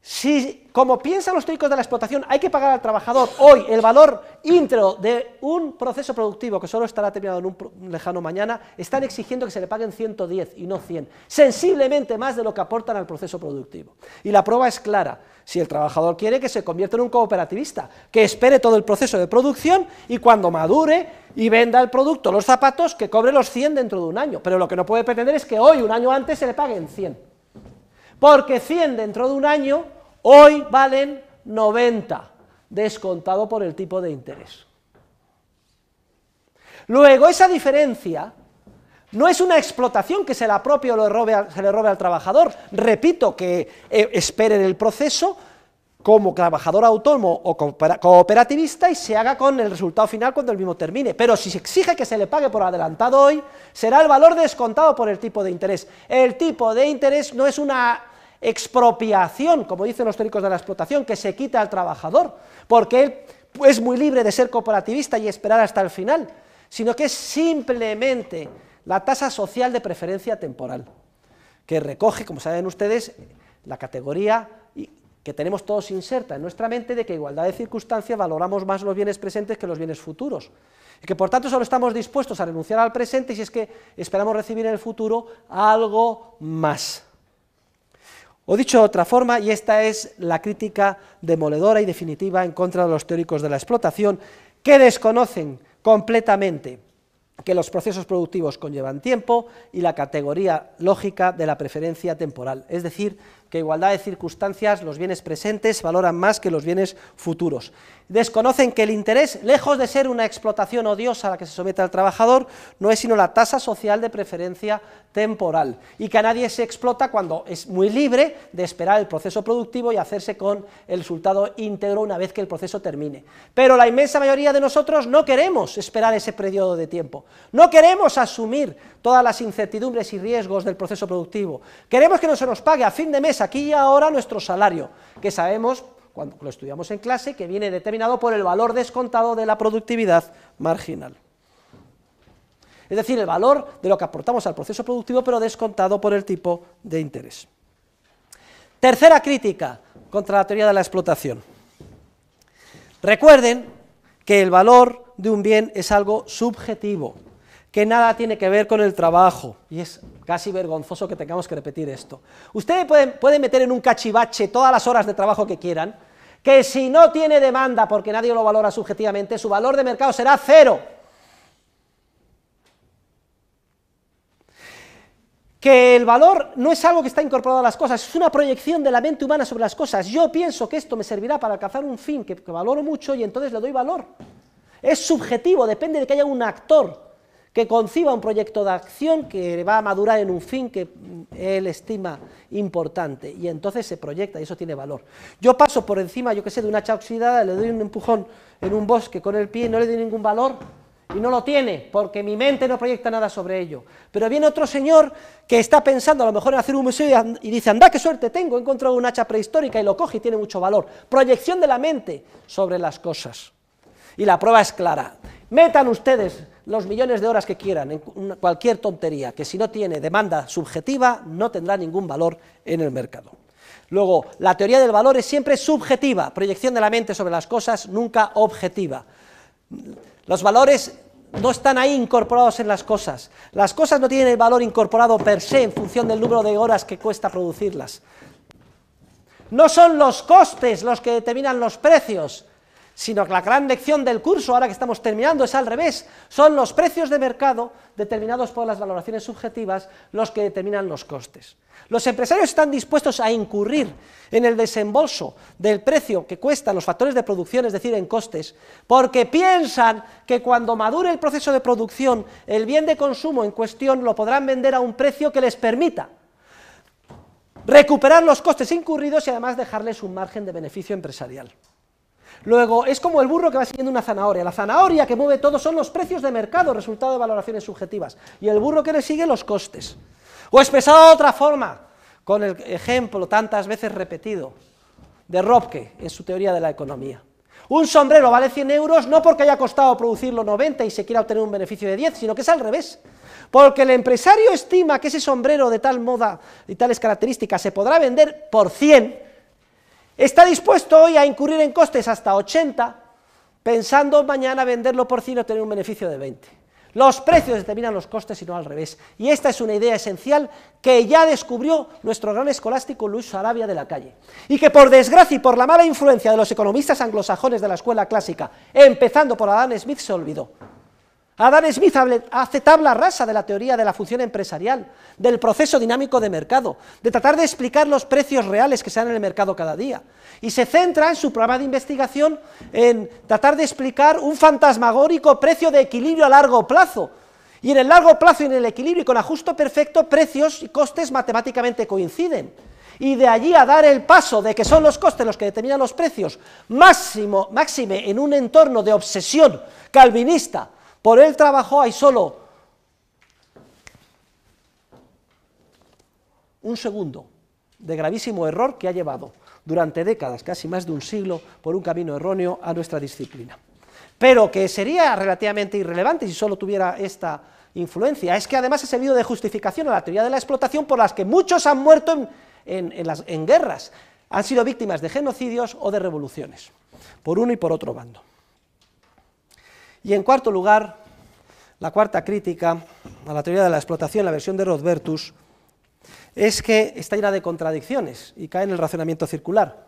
Si, como piensan los teóricos de la explotación, hay que pagar al trabajador hoy el valor íntegro de un proceso productivo que solo estará terminado en un lejano mañana, están exigiendo que se le paguen 110 y no 100, sensiblemente más de lo que aportan al proceso productivo. Y la prueba es clara: si el trabajador quiere, que se convierta en un cooperativista, que espere todo el proceso de producción y cuando madure y venda el producto, los zapatos, que cobre los 100 dentro de un año, pero lo que no puede pretender es que hoy, un año antes, se le paguen 100. Porque 100 dentro de un año, hoy valen 90, descontado por el tipo de interés. Luego, esa diferencia no es una explotación que se la apropie o se le robe al trabajador. Repito, que espere el proceso como trabajador autónomo o cooperativista y se haga con el resultado final cuando el mismo termine. Pero si se exige que se le pague por adelantado hoy, será el valor descontado por el tipo de interés. El tipo de interés no es una expropiación, como dicen los teóricos de la explotación, que se quita al trabajador, porque él es muy libre de ser cooperativista y esperar hasta el final, sino que es simplemente la tasa social de preferencia temporal, que recoge, como saben ustedes, la categoría que tenemos todos inserta en nuestra mente de que igualdad de circunstancias valoramos más los bienes presentes que los bienes futuros, y que por tanto solo estamos dispuestos a renunciar al presente y si es que esperamos recibir en el futuro algo más. O dicho de otra forma, y esta es la crítica demoledora y definitiva en contra de los teóricos de la explotación, que desconocen completamente que los procesos productivos conllevan tiempo y la categoría lógica de la preferencia temporal, es decir, que igualdad de circunstancias, los bienes presentes valoran más que los bienes futuros. Desconocen que el interés, lejos de ser una explotación odiosa a la que se somete al trabajador, no es sino la tasa social de preferencia temporal, y que a nadie se explota cuando es muy libre de esperar el proceso productivo y hacerse con el resultado íntegro una vez que el proceso termine. Pero la inmensa mayoría de nosotros no queremos esperar ese periodo de tiempo, no queremos asumir todas las incertidumbres y riesgos del proceso productivo, queremos que no se nos pague a fin de mes, aquí y ahora, nuestro salario, que sabemos, cuando lo estudiamos en clase, que viene determinado por el valor descontado de la productividad marginal. Es decir, el valor de lo que aportamos al proceso productivo, pero descontado por el tipo de interés. Tercera crítica contra la teoría de la explotación. Recuerden que el valor de un bien es algo subjetivo, que nada tiene que ver con el trabajo, y es casi vergonzoso que tengamos que repetir esto. Ustedes pueden meter en un cachivache todas las horas de trabajo que quieran, que si no tiene demanda, porque nadie lo valora subjetivamente, su valor de mercado será 0. Que el valor no es algo que está incorporado a las cosas, es una proyección de la mente humana sobre las cosas. Yo pienso que esto me servirá para alcanzar un fin que valoro mucho y entonces le doy valor. Es subjetivo, depende de que haya un actor que conciba un proyecto de acción que va a madurar en un fin que él estima importante, y entonces se proyecta y eso tiene valor. Yo paso por encima, yo qué sé, de una hacha oxidada, le doy un empujón en un bosque con el pie, no le doy ningún valor, y no lo tiene, porque mi mente no proyecta nada sobre ello. Pero viene otro señor que está pensando a lo mejor en hacer un museo y dice, anda, qué suerte tengo, he encontrado un hacha prehistórica, y lo coge y tiene mucho valor. Proyección de la mente sobre las cosas. Y la prueba es clara. Metan ustedes los millones de horas que quieran en cualquier tontería, que si no tiene demanda subjetiva, no tendrá ningún valor en el mercado. Luego, la teoría del valor es siempre subjetiva, proyección de la mente sobre las cosas, nunca objetiva. Los valores no están ahí incorporados en las cosas no tienen el valor incorporado per se en función del número de horas que cuesta producirlas. No son los costes los que determinan los precios, sino que la gran lección del curso, ahora que estamos terminando, es al revés, son los precios de mercado, determinados por las valoraciones subjetivas, los que determinan los costes. Los empresarios están dispuestos a incurrir en el desembolso del precio que cuestan los factores de producción, es decir, en costes, porque piensan que cuando madure el proceso de producción, el bien de consumo en cuestión lo podrán vender a un precio que les permita recuperar los costes incurridos y además dejarles un margen de beneficio empresarial. Luego, es como el burro que va siguiendo una zanahoria. La zanahoria que mueve todo son los precios de mercado, resultado de valoraciones subjetivas, y el burro que le sigue los costes. O expresado de otra forma, con el ejemplo tantas veces repetido de Röpke en su teoría de la economía. Un sombrero vale 100 euros no porque haya costado producirlo 90 y se quiera obtener un beneficio de 10, sino que es al revés. Porque el empresario estima que ese sombrero de tal moda y tales características se podrá vender por 100, está dispuesto hoy a incurrir en costes hasta 80, pensando mañana venderlo por 100 y obtener un beneficio de 20. Los precios determinan los costes y no al revés. Y esta es una idea esencial que ya descubrió nuestro gran escolástico Luis Sarabia de la Calle, y que por desgracia y por la mala influencia de los economistas anglosajones de la escuela clásica, empezando por Adam Smith, se olvidó. Adam Smith hace tabla rasa de la teoría de la función empresarial, del proceso dinámico de mercado, de tratar de explicar los precios reales que se dan en el mercado cada día, y se centra en su programa de investigación en tratar de explicar un fantasmagórico precio de equilibrio a largo plazo, y en el largo plazo y en el equilibrio y con ajuste perfecto, precios y costes matemáticamente coinciden, y de allí a dar el paso de que son los costes los que determinan los precios, máxime en un entorno de obsesión calvinista por el trabajo, hay solo un segundo de gravísimo error que ha llevado durante décadas, casi más de un siglo, por un camino erróneo a nuestra disciplina. Pero que sería relativamente irrelevante si solo tuviera esta influencia, es que además ha servido de justificación a la teoría de la explotación por las que muchos han muerto en guerras, han sido víctimas de genocidios o de revoluciones, por uno y por otro bando. Y en cuarto lugar, la cuarta crítica a la teoría de la explotación, la versión de Rodbertus, es que está llena de contradicciones y cae en el razonamiento circular.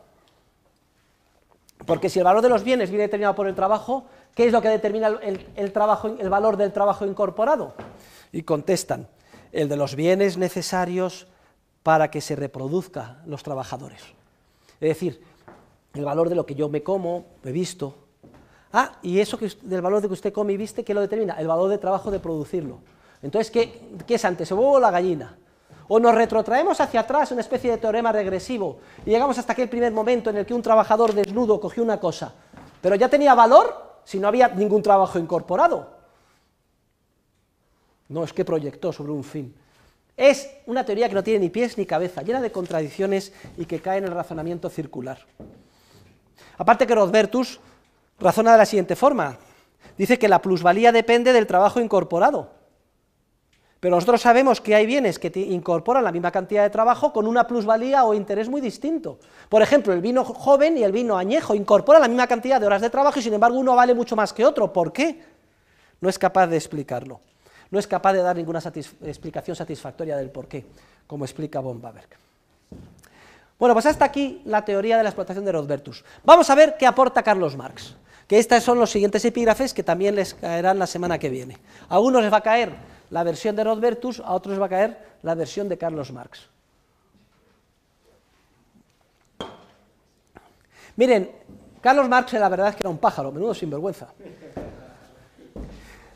Porque si el valor de los bienes viene determinado por el trabajo, ¿qué es lo que determina el valor del trabajo incorporado? Y contestan, el de los bienes necesarios para que se reproduzcan los trabajadores. Es decir, el valor de lo que yo me como, me visto. Ah, y eso del valor de que usted come y viste, ¿qué lo determina? El valor de trabajo de producirlo. Entonces, ¿qué es antes, el huevo o la gallina? O nos retrotraemos hacia atrás, una especie de teorema regresivo, y llegamos hasta aquel primer momento en el que un trabajador desnudo cogió una cosa, pero ya tenía valor si no había ningún trabajo incorporado. No, es que proyectó sobre un fin. Es una teoría que no tiene ni pies ni cabeza, llena de contradicciones y que cae en el razonamiento circular. Aparte que Rodbertus razona de la siguiente forma, dice que la plusvalía depende del trabajo incorporado, pero nosotros sabemos que hay bienes que incorporan la misma cantidad de trabajo con una plusvalía o interés muy distinto. Por ejemplo, el vino joven y el vino añejo incorporan la misma cantidad de horas de trabajo y sin embargo uno vale mucho más que otro. ¿Por qué? No es capaz de explicarlo, no es capaz de dar ninguna explicación satisfactoria del por qué, como explica von Baberg. Bueno, pues hasta aquí la teoría de la explotación de Rodbertus. Vamos a ver qué aporta Carlos Marx, que estos son los siguientes epígrafes que también les caerán la semana que viene. A unos les va a caer la versión de Rodbertus, a otros les va a caer la versión de Carlos Marx. Miren, Carlos Marx la verdad es que era un pájaro, menudo sinvergüenza.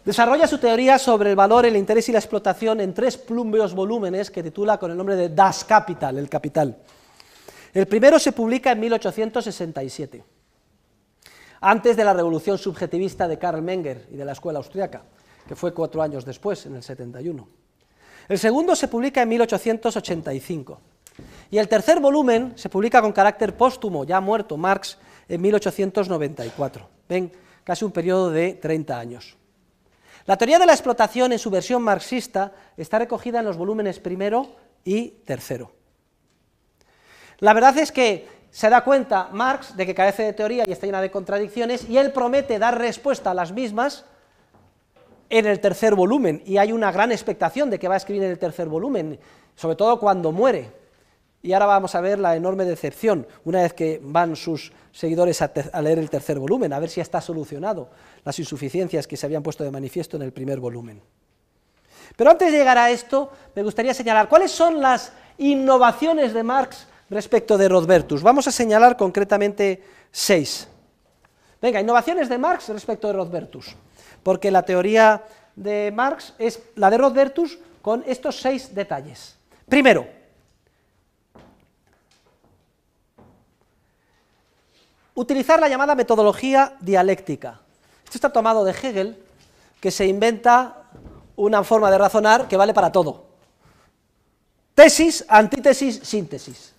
Desarrolla su teoría sobre el valor, el interés y la explotación en 3 plúmbeos volúmenes que titula con el nombre de Das Kapital, el capital. El primero se publica en 1867, antes de la revolución subjetivista de Karl Menger y de la escuela austriaca, que fue 4 años después, en el 71. El segundo se publica en 1885, y el tercer volumen se publica con carácter póstumo, ya muerto Marx, en 1894. Ven, casi un periodo de 30 años. La teoría de la explotación en su versión marxista está recogida en los volúmenes primero y tercero. La verdad es que se da cuenta Marx de que carece de teoría y está llena de contradicciones, y él promete dar respuesta a las mismas en el tercer volumen, y hay una gran expectación de que va a escribir en el tercer volumen, sobre todo cuando muere. Y ahora vamos a ver la enorme decepción, una vez que van sus seguidores a leer el tercer volumen, a ver si está solucionado las insuficiencias que se habían puesto de manifiesto en el primer volumen. Pero antes de llegar a esto, me gustaría señalar cuáles son las innovaciones de Marx respecto de Rodbertus. Vamos a señalar concretamente 6. Venga, innovaciones de Marx respecto de Rodbertus, porque la teoría de Marx es la de Rodbertus con estos 6 detalles. Primero, utilizar la llamada metodología dialéctica. Esto está tomado de Hegel, que se inventa una forma de razonar que vale para todo. Tesis, antítesis, síntesis.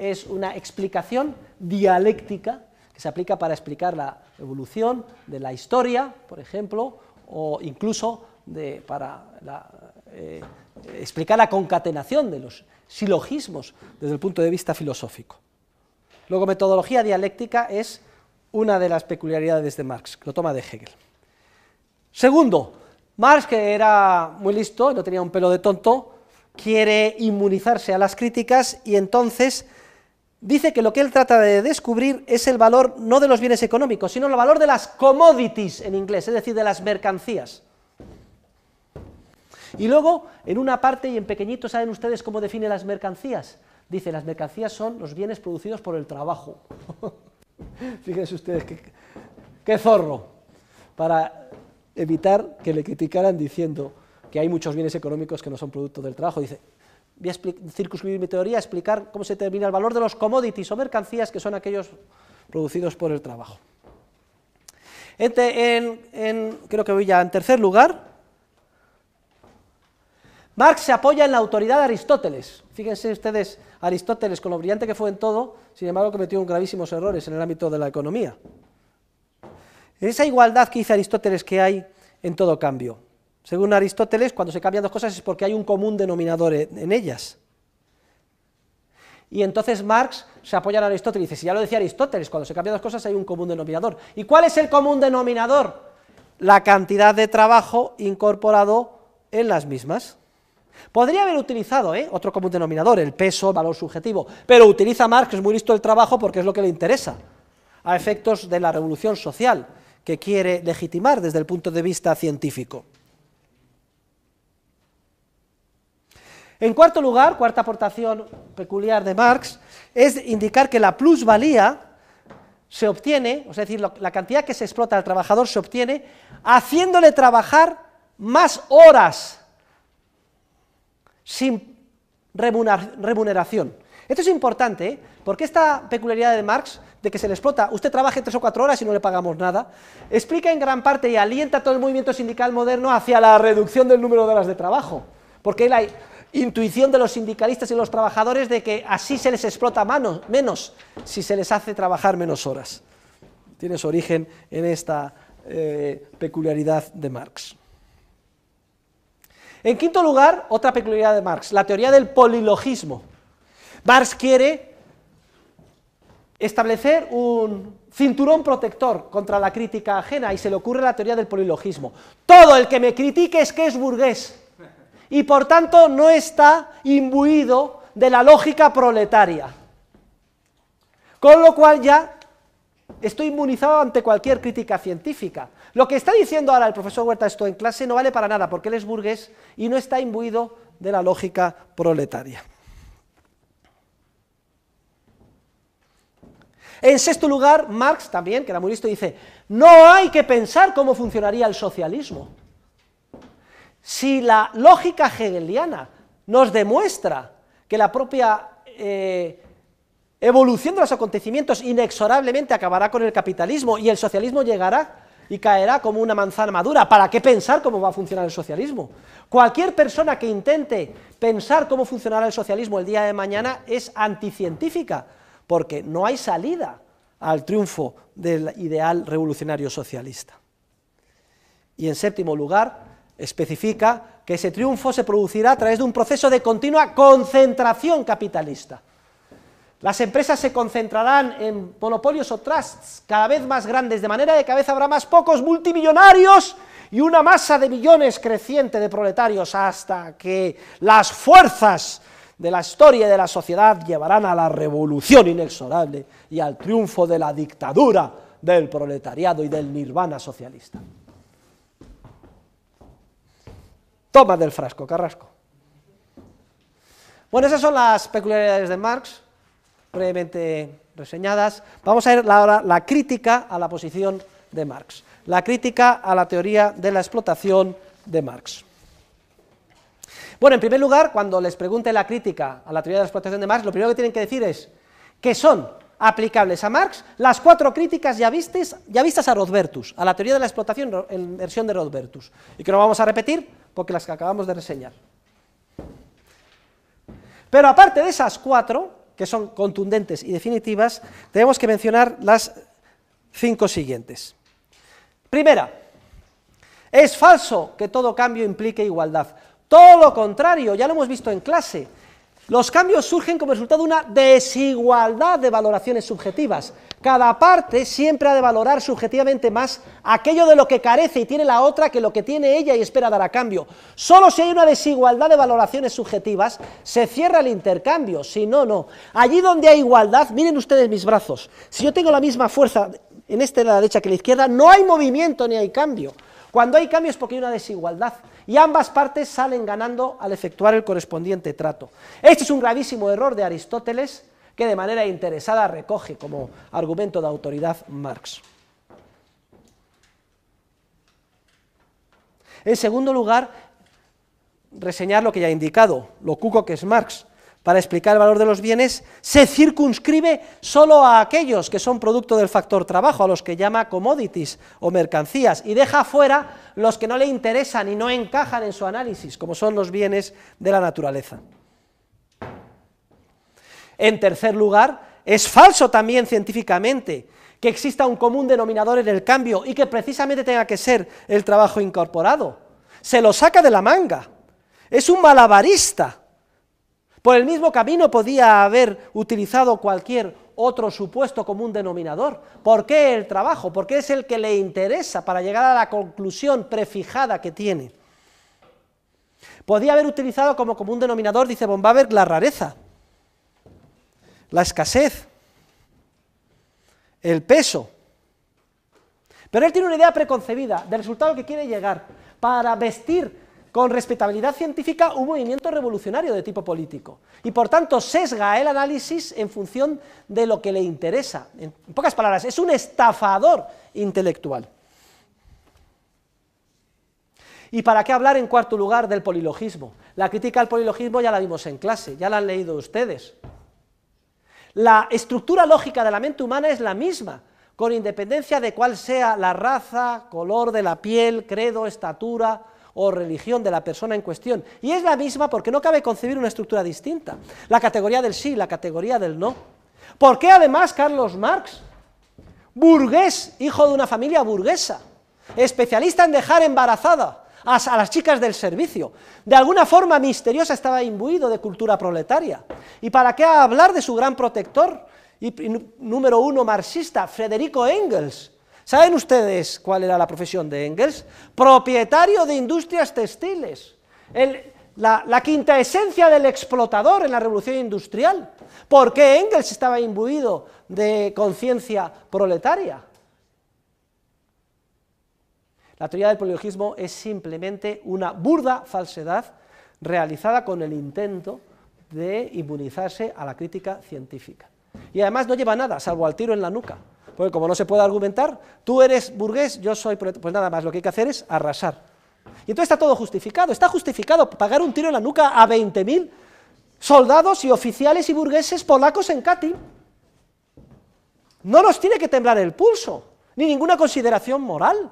es una explicación dialéctica que se aplica para explicar la evolución de la historia, por ejemplo, o incluso para explicar la concatenación de los silogismos desde el punto de vista filosófico. Luego, metodología dialéctica es una de las peculiaridades de Marx, que lo toma de Hegel. Segundo, Marx, que era muy listo, no tenía un pelo de tonto, quiere inmunizarse a las críticas y entonces dice que lo que él trata de descubrir es el valor no de los bienes económicos, sino el valor de las commodities en inglés, es decir, de las mercancías. Y luego, en una parte y en pequeñito, ¿saben ustedes cómo define las mercancías? Dice, las mercancías son los bienes producidos por el trabajo. Fíjense ustedes qué zorro, para evitar que le criticaran diciendo que hay muchos bienes económicos que no son producto del trabajo. Dice, voy a circunscribir mi teoría a explicar cómo se determina el valor de los commodities o mercancías, que son aquellos producidos por el trabajo. Creo que voy ya en tercer lugar. Marx se apoya en la autoridad de Aristóteles. Fíjense ustedes, Aristóteles, con lo brillante que fue en todo, sin embargo cometió gravísimos errores en el ámbito de la economía. Esa igualdad que dice Aristóteles que hay en todo cambio. Según Aristóteles, cuando se cambian dos cosas es porque hay un común denominador en ellas. Y entonces Marx se apoya en Aristóteles y dice, si ya lo decía Aristóteles, cuando se cambian dos cosas hay un común denominador. ¿Y cuál es el común denominador? La cantidad de trabajo incorporado en las mismas. Podría haber utilizado otro común denominador, el peso, el valor subjetivo, pero utiliza Marx, que es muy listo, el trabajo porque es lo que le interesa, a efectos de la revolución social que quiere legitimar desde el punto de vista científico. En cuarto lugar, cuarta aportación peculiar de Marx, es indicar que la plusvalía se obtiene, es decir, la cantidad que se explota al trabajador se obtiene haciéndole trabajar más horas sin remuneración. Esto es importante, porque esta peculiaridad de Marx, de que se le explota, usted trabaje 3 o 4 horas y no le pagamos nada, explica en gran parte y alienta todo el movimiento sindical moderno hacia la reducción del número de horas de trabajo, porque hay la intuición de los sindicalistas y los trabajadores de que así se les explota menos si se les hace trabajar menos horas. Tiene su origen en esta peculiaridad de Marx. En quinto lugar, otra peculiaridad de Marx, la teoría del polilogismo. Marx quiere establecer un cinturón protector contra la crítica ajena y se le ocurre la teoría del polilogismo. Todo el que me critique es que es burgués y por tanto no está imbuido de la lógica proletaria. Con lo cual ya estoy inmunizado ante cualquier crítica científica. Lo que está diciendo ahora el profesor Huerta esto en clase no vale para nada, porque él es burgués y no está imbuido de la lógica proletaria. En sexto lugar, Marx también, que era muy listo, dice, no hay que pensar cómo funcionaría el socialismo. Si la lógica hegeliana nos demuestra que la propia evolución de los acontecimientos inexorablemente acabará con el capitalismo y el socialismo llegará y caerá como una manzana madura, ¿para qué pensar cómo va a funcionar el socialismo? Cualquier persona que intente pensar cómo funcionará el socialismo el día de mañana es anticientífica, porque no hay salida al triunfo del ideal revolucionario socialista. Y en séptimo lugar, especifica que ese triunfo se producirá a través de un proceso de continua concentración capitalista. Las empresas se concentrarán en monopolios o trusts cada vez más grandes, de manera que cada vez habrá más pocos multimillonarios y una masa de millones creciente de proletarios, hasta que las fuerzas de la historia y de la sociedad llevarán a la revolución inexorable y al triunfo de la dictadura del proletariado y del nirvana socialista. Toma del frasco, Carrasco. Bueno, esas son las peculiaridades de Marx, brevemente reseñadas. Vamos a ver ahora la crítica a la posición de Marx, la crítica a la teoría de la explotación de Marx. Bueno, en primer lugar, cuando les pregunte la crítica a la teoría de la explotación de Marx, lo primero que tienen que decir es que son aplicables a Marx las 4 críticas ya vistas a Rodbertus, a la teoría de la explotación en versión de Rodbertus, y que no vamos a repetir porque las que acabamos de reseñar. Pero aparte de esas 4, que son contundentes y definitivas, tenemos que mencionar las 5 siguientes. Primera, es falso que todo cambio implique igualdad. Todo lo contrario, ya lo hemos visto en clase. Los cambios surgen como resultado de una desigualdad de valoraciones subjetivas. Cada parte siempre ha de valorar subjetivamente más aquello de lo que carece y tiene la otra que lo que tiene ella y espera dar a cambio. Solo si hay una desigualdad de valoraciones subjetivas se cierra el intercambio, si no, no. Allí donde hay igualdad, miren ustedes mis brazos, si yo tengo la misma fuerza en este de la derecha que en la izquierda, no hay movimiento ni hay cambio. Cuando hay cambio es porque hay una desigualdad y ambas partes salen ganando al efectuar el correspondiente trato. Este es un gravísimo error de Aristóteles que de manera interesada recoge como argumento de autoridad Marx. En segundo lugar, reseñar lo que ya he indicado, lo cuco que es Marx. Para explicar el valor de los bienes, se circunscribe solo a aquellos que son producto del factor trabajo, a los que llama commodities o mercancías, y deja fuera los que no le interesan y no encajan en su análisis, como son los bienes de la naturaleza. En tercer lugar, es falso también científicamente que exista un común denominador en el cambio y que precisamente tenga que ser el trabajo incorporado. Se lo saca de la manga, es un malabarista. Por el mismo camino podía haber utilizado cualquier otro supuesto común denominador. ¿Por qué el trabajo? Porque es el que le interesa para llegar a la conclusión prefijada que tiene. Podía haber utilizado como común denominador, dice von Baber, la rareza, la escasez, el peso. Pero él tiene una idea preconcebida del resultado que quiere llegar para vestir con respetabilidad científica un movimiento revolucionario de tipo político, y por tanto sesga el análisis en función de lo que le interesa. En pocas palabras, es un estafador intelectual. ¿Y para qué hablar en cuarto lugar del polilogismo? La crítica al polilogismo ya la vimos en clase, ya la han leído ustedes. La estructura lógica de la mente humana es la misma, con independencia de cuál sea la raza, color de la piel, credo, estatura o religión de la persona en cuestión, y es la misma porque no cabe concebir una estructura distinta, la categoría del sí, la categoría del no. ¿Por qué además Carlos Marx, burgués, hijo de una familia burguesa, especialista en dejar embarazada a las chicas del servicio, de alguna forma misteriosa estaba imbuido de cultura proletaria? ¿Y para qué hablar de su gran protector y número uno marxista, Federico Engels? ¿Saben ustedes cuál era la profesión de Engels? Propietario de industrias textiles, la quinta esencia del explotador en la revolución industrial. ¿Por qué Engels estaba imbuido de conciencia proletaria? La teoría del polilogismo es simplemente una burda falsedad realizada con el intento de inmunizarse a la crítica científica. Y además no lleva nada, salvo al tiro en la nuca. Porque como no se puede argumentar, tú eres burgués, yo soy proletario, pues nada más, lo que hay que hacer es arrasar. Y entonces está todo justificado, está justificado pagar un tiro en la nuca a 20.000 soldados y oficiales y burgueses polacos en Katyn. No nos tiene que temblar el pulso, ni ninguna consideración moral,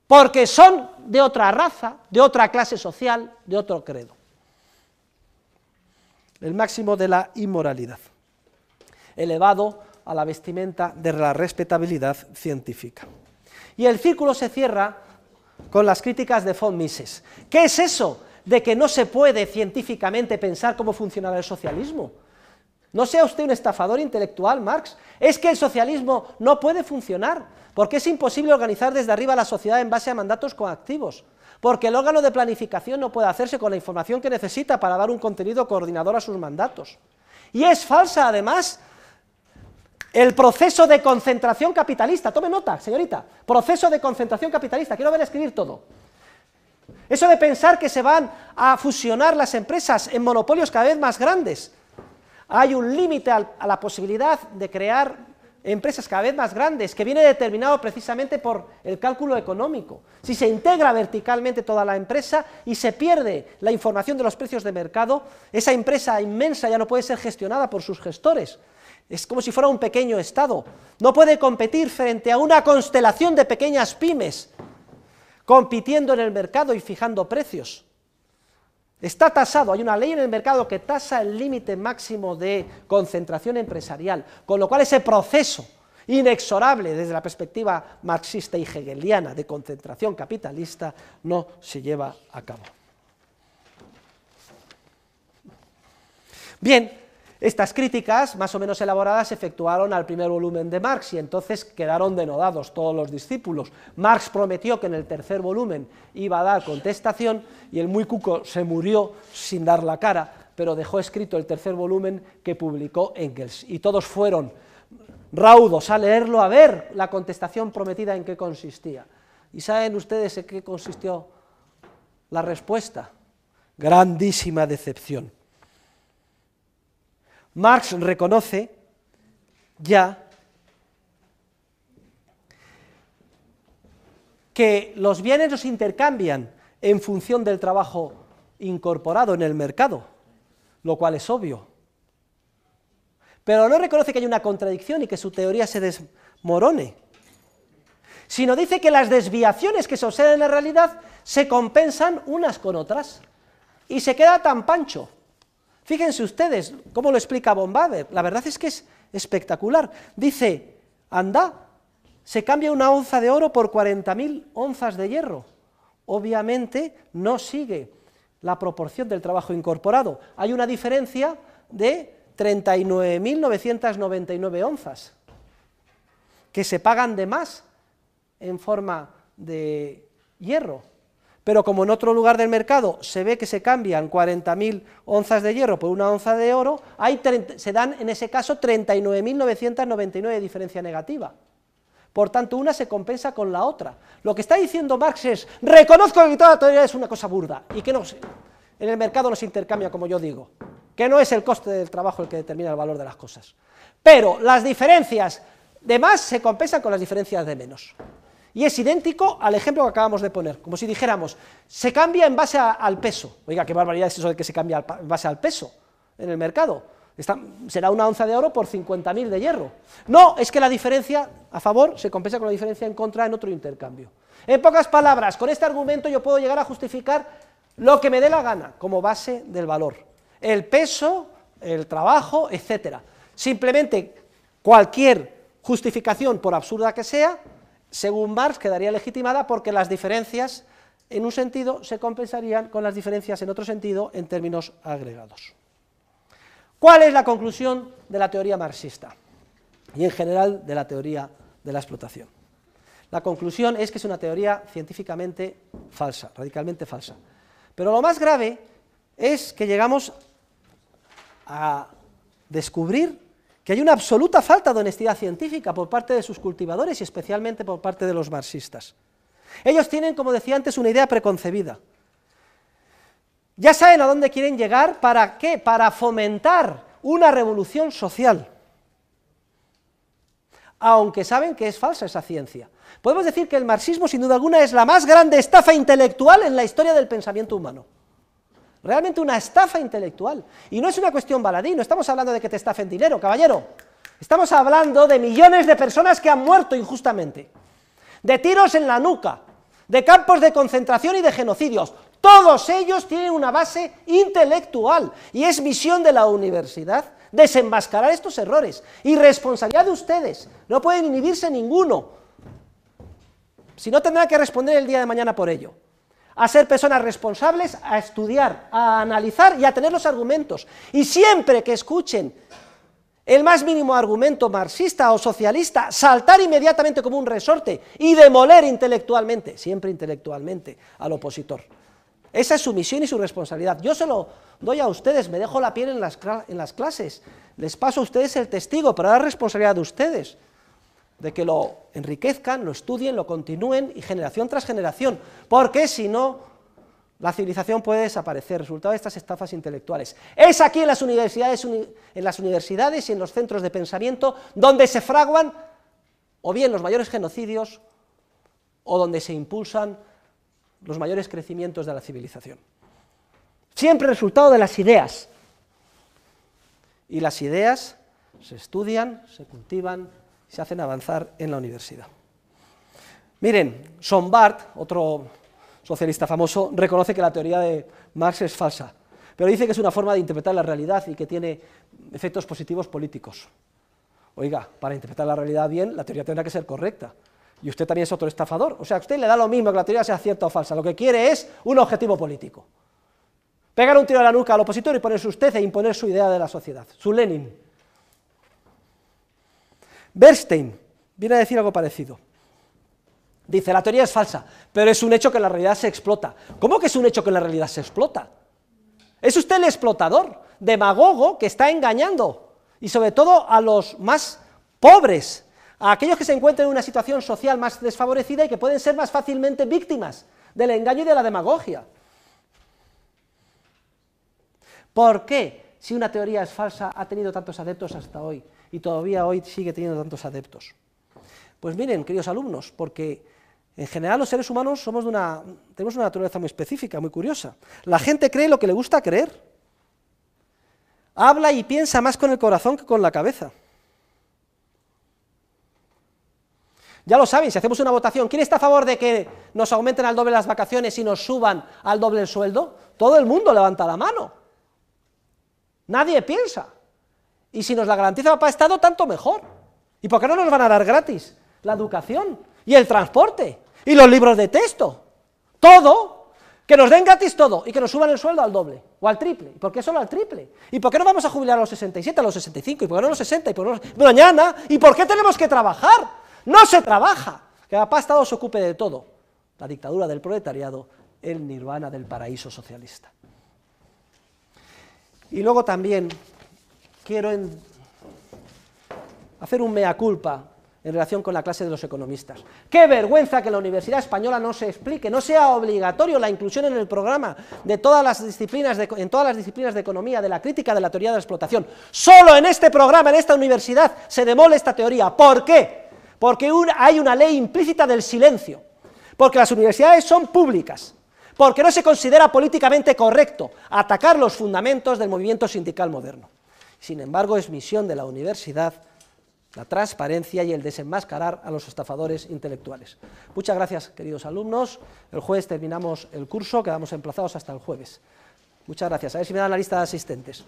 porque son de otra raza, de otra clase social, de otro credo. El máximo de la inmoralidad, elevado a la vestimenta de la respetabilidad científica. Y el círculo se cierra con las críticas de von Mises. ¿Qué es eso de que no se puede científicamente pensar cómo funcionará el socialismo? No sea usted un estafador intelectual, Marx, es que el socialismo no puede funcionar, porque es imposible organizar desde arriba la sociedad en base a mandatos coactivos, porque el órgano de planificación no puede hacerse con la información que necesita para dar un contenido coordinador a sus mandatos. Y es falsa, además, el proceso de concentración capitalista. Tome nota, señorita, proceso de concentración capitalista, quiero ver escribir todo. Eso de pensar que se van a fusionar las empresas en monopolios cada vez más grandes. Hay un límite a la posibilidad de crear empresas cada vez más grandes, que viene determinado precisamente por el cálculo económico. Si se integra verticalmente toda la empresa y se pierde la información de los precios de mercado, esa empresa inmensa ya no puede ser gestionada por sus gestores. Es como si fuera un pequeño Estado. No puede competir frente a una constelación de pequeñas pymes, compitiendo en el mercado y fijando precios. Está tasado, hay una ley en el mercado que tasa el límite máximo de concentración empresarial, con lo cual ese proceso inexorable desde la perspectiva marxista y hegeliana de concentración capitalista no se lleva a cabo. Bien, estas críticas, más o menos elaboradas, se efectuaron al primer volumen de Marx y entonces quedaron denodados todos los discípulos. Marx prometió que en el tercer volumen iba a dar contestación y el muy cuco se murió sin dar la cara, pero dejó escrito el tercer volumen que publicó Engels, y todos fueron raudos a leerlo, a ver la contestación prometida en qué consistía. ¿Y saben ustedes en qué consistió la respuesta? Grandísima decepción. Marx reconoce ya que los bienes los intercambian en función del trabajo incorporado en el mercado, lo cual es obvio. Pero no reconoce que hay una contradicción y que su teoría se desmorone, sino dice que las desviaciones que se observan en la realidad se compensan unas con otras, y se queda tan pancho. Fíjense ustedes cómo lo explica von Bader, la verdad es que es espectacular. Dice, anda, se cambia una onza de oro por 40.000 onzas de hierro. Obviamente no sigue la proporción del trabajo incorporado, hay una diferencia de 39.999 onzas, que se pagan de más en forma de hierro, pero como en otro lugar del mercado se ve que se cambian 40.000 onzas de hierro por una onza de oro, se dan en ese caso 39.999 de diferencia negativa. Por tanto, una se compensa con la otra. Lo que está diciendo Marx es, reconozco que toda la teoría es una cosa burda, y que no sé, en el mercado no se intercambia como yo digo, que no es el coste del trabajo el que determina el valor de las cosas. Pero las diferencias de más se compensan con las diferencias de menos. Y es idéntico al ejemplo que acabamos de poner, como si dijéramos, se cambia en base al peso. Oiga, qué barbaridad es eso de que se cambia en base al peso en el mercado. Será una onza de oro por 50.000 de hierro. No, es que la diferencia a favor se compensa con la diferencia en contra en otro intercambio. En pocas palabras, con este argumento yo puedo llegar a justificar lo que me dé la gana como base del valor. El peso, el trabajo, etcétera. Simplemente cualquier justificación, por absurda que sea, según Marx quedaría legitimada porque las diferencias en un sentido se compensarían con las diferencias en otro sentido en términos agregados. ¿Cuál es la conclusión de la teoría marxista? Y en general de la teoría de la explotación. La conclusión es que es una teoría científicamente falsa, radicalmente falsa. Pero lo más grave es que llegamos a descubrir que hay una absoluta falta de honestidad científica por parte de sus cultivadores y especialmente por parte de los marxistas. Ellos tienen, como decía antes, una idea preconcebida. Ya saben a dónde quieren llegar, ¿para qué? Para fomentar una revolución social, aunque saben que es falsa esa ciencia. Podemos decir que el marxismo, sin duda alguna, es la más grande estafa intelectual en la historia del pensamiento humano. Realmente una estafa intelectual. Y no es una cuestión baladí, no estamos hablando de que te estafen dinero, caballero. Estamos hablando de millones de personas que han muerto injustamente, de tiros en la nuca, de campos de concentración y de genocidios. Todos ellos tienen una base intelectual, y es misión de la universidad desenmascarar estos errores, y responsabilidad de ustedes, no pueden inhibirse ninguno, si no tendrán que responder el día de mañana por ello. A ser personas responsables, a estudiar, a analizar y a tener los argumentos. Y siempre que escuchen el más mínimo argumento marxista o socialista, saltar inmediatamente como un resorte y demoler intelectualmente, siempre intelectualmente, al opositor. Esa es su misión y su responsabilidad. Yo se lo doy a ustedes, me dejo la piel en las clases, les paso a ustedes el testigo, pero ahora es responsabilidad de ustedes, de que lo enriquezcan, lo estudien, lo continúen, y generación tras generación, porque si no, la civilización puede desaparecer, resultado de estas estafas intelectuales. Es aquí en las universidades y en los centros de pensamiento donde se fraguan o bien los mayores genocidios o donde se impulsan los mayores crecimientos de la civilización. Siempre resultado de las ideas, y las ideas se estudian, se cultivan, se hacen avanzar en la universidad. Miren, Sombart, otro socialista famoso, reconoce que la teoría de Marx es falsa, pero dice que es una forma de interpretar la realidad y que tiene efectos positivos políticos. Oiga, para interpretar la realidad bien, la teoría tendrá que ser correcta, y usted también es otro estafador, o sea, a usted le da lo mismo que la teoría sea cierta o falsa, lo que quiere es un objetivo político. Pegar un tiro a la nuca al opositor y ponerse usted e imponer su idea de la sociedad, su Lenin. Bernstein viene a decir algo parecido. Dice, la teoría es falsa, pero es un hecho que en la realidad se explota. ¿Cómo que es un hecho que en la realidad se explota? Es usted el explotador, demagogo, que está engañando, y sobre todo a los más pobres, a aquellos que se encuentran en una situación social más desfavorecida y que pueden ser más fácilmente víctimas del engaño y de la demagogia. ¿Por qué, si una teoría es falsa, ha tenido tantos adeptos hasta hoy, y todavía hoy sigue teniendo tantos adeptos? Pues miren, queridos alumnos, porque en general los seres humanos tenemos una naturaleza muy específica, muy curiosa. La gente cree lo que le gusta creer. Habla y piensa más con el corazón que con la cabeza. Ya lo saben, si hacemos una votación, ¿quién está a favor de que nos aumenten al doble las vacaciones y nos suban al doble el sueldo? Todo el mundo levanta la mano. Nadie piensa. Y si nos la garantiza Papá Estado, tanto mejor. ¿Y por qué no nos van a dar gratis la educación y el transporte y los libros de texto? Todo, que nos den gratis todo y que nos suban el sueldo al doble o al triple. ¿Y por qué solo al triple? ¿Y por qué no vamos a jubilar a los 67, a los 65? ¿Y por qué no a los 60? ¿Y por qué no mañana? ¿Y por qué tenemos que trabajar? No se trabaja. Que Papá Estado se ocupe de todo. La dictadura del proletariado, el nirvana del paraíso socialista. Y luego también quiero hacer un mea culpa en relación con la clase de los economistas. ¡Qué vergüenza que en la Universidad Española no se explique, no sea obligatorio la inclusión en el programa de todas las disciplinas en todas las disciplinas de economía, de la crítica de la teoría de la explotación! Solo en este programa, en esta universidad, se demole esta teoría. ¿Por qué? Porque hay una ley implícita del silencio, porque las universidades son públicas, porque no se considera políticamente correcto atacar los fundamentos del movimiento sindical moderno. Sin embargo, es misión de la universidad la transparencia y el desenmascarar a los estafadores intelectuales. Muchas gracias, queridos alumnos. El jueves terminamos el curso, quedamos emplazados hasta el jueves. Muchas gracias. A ver si me dan la lista de asistentes.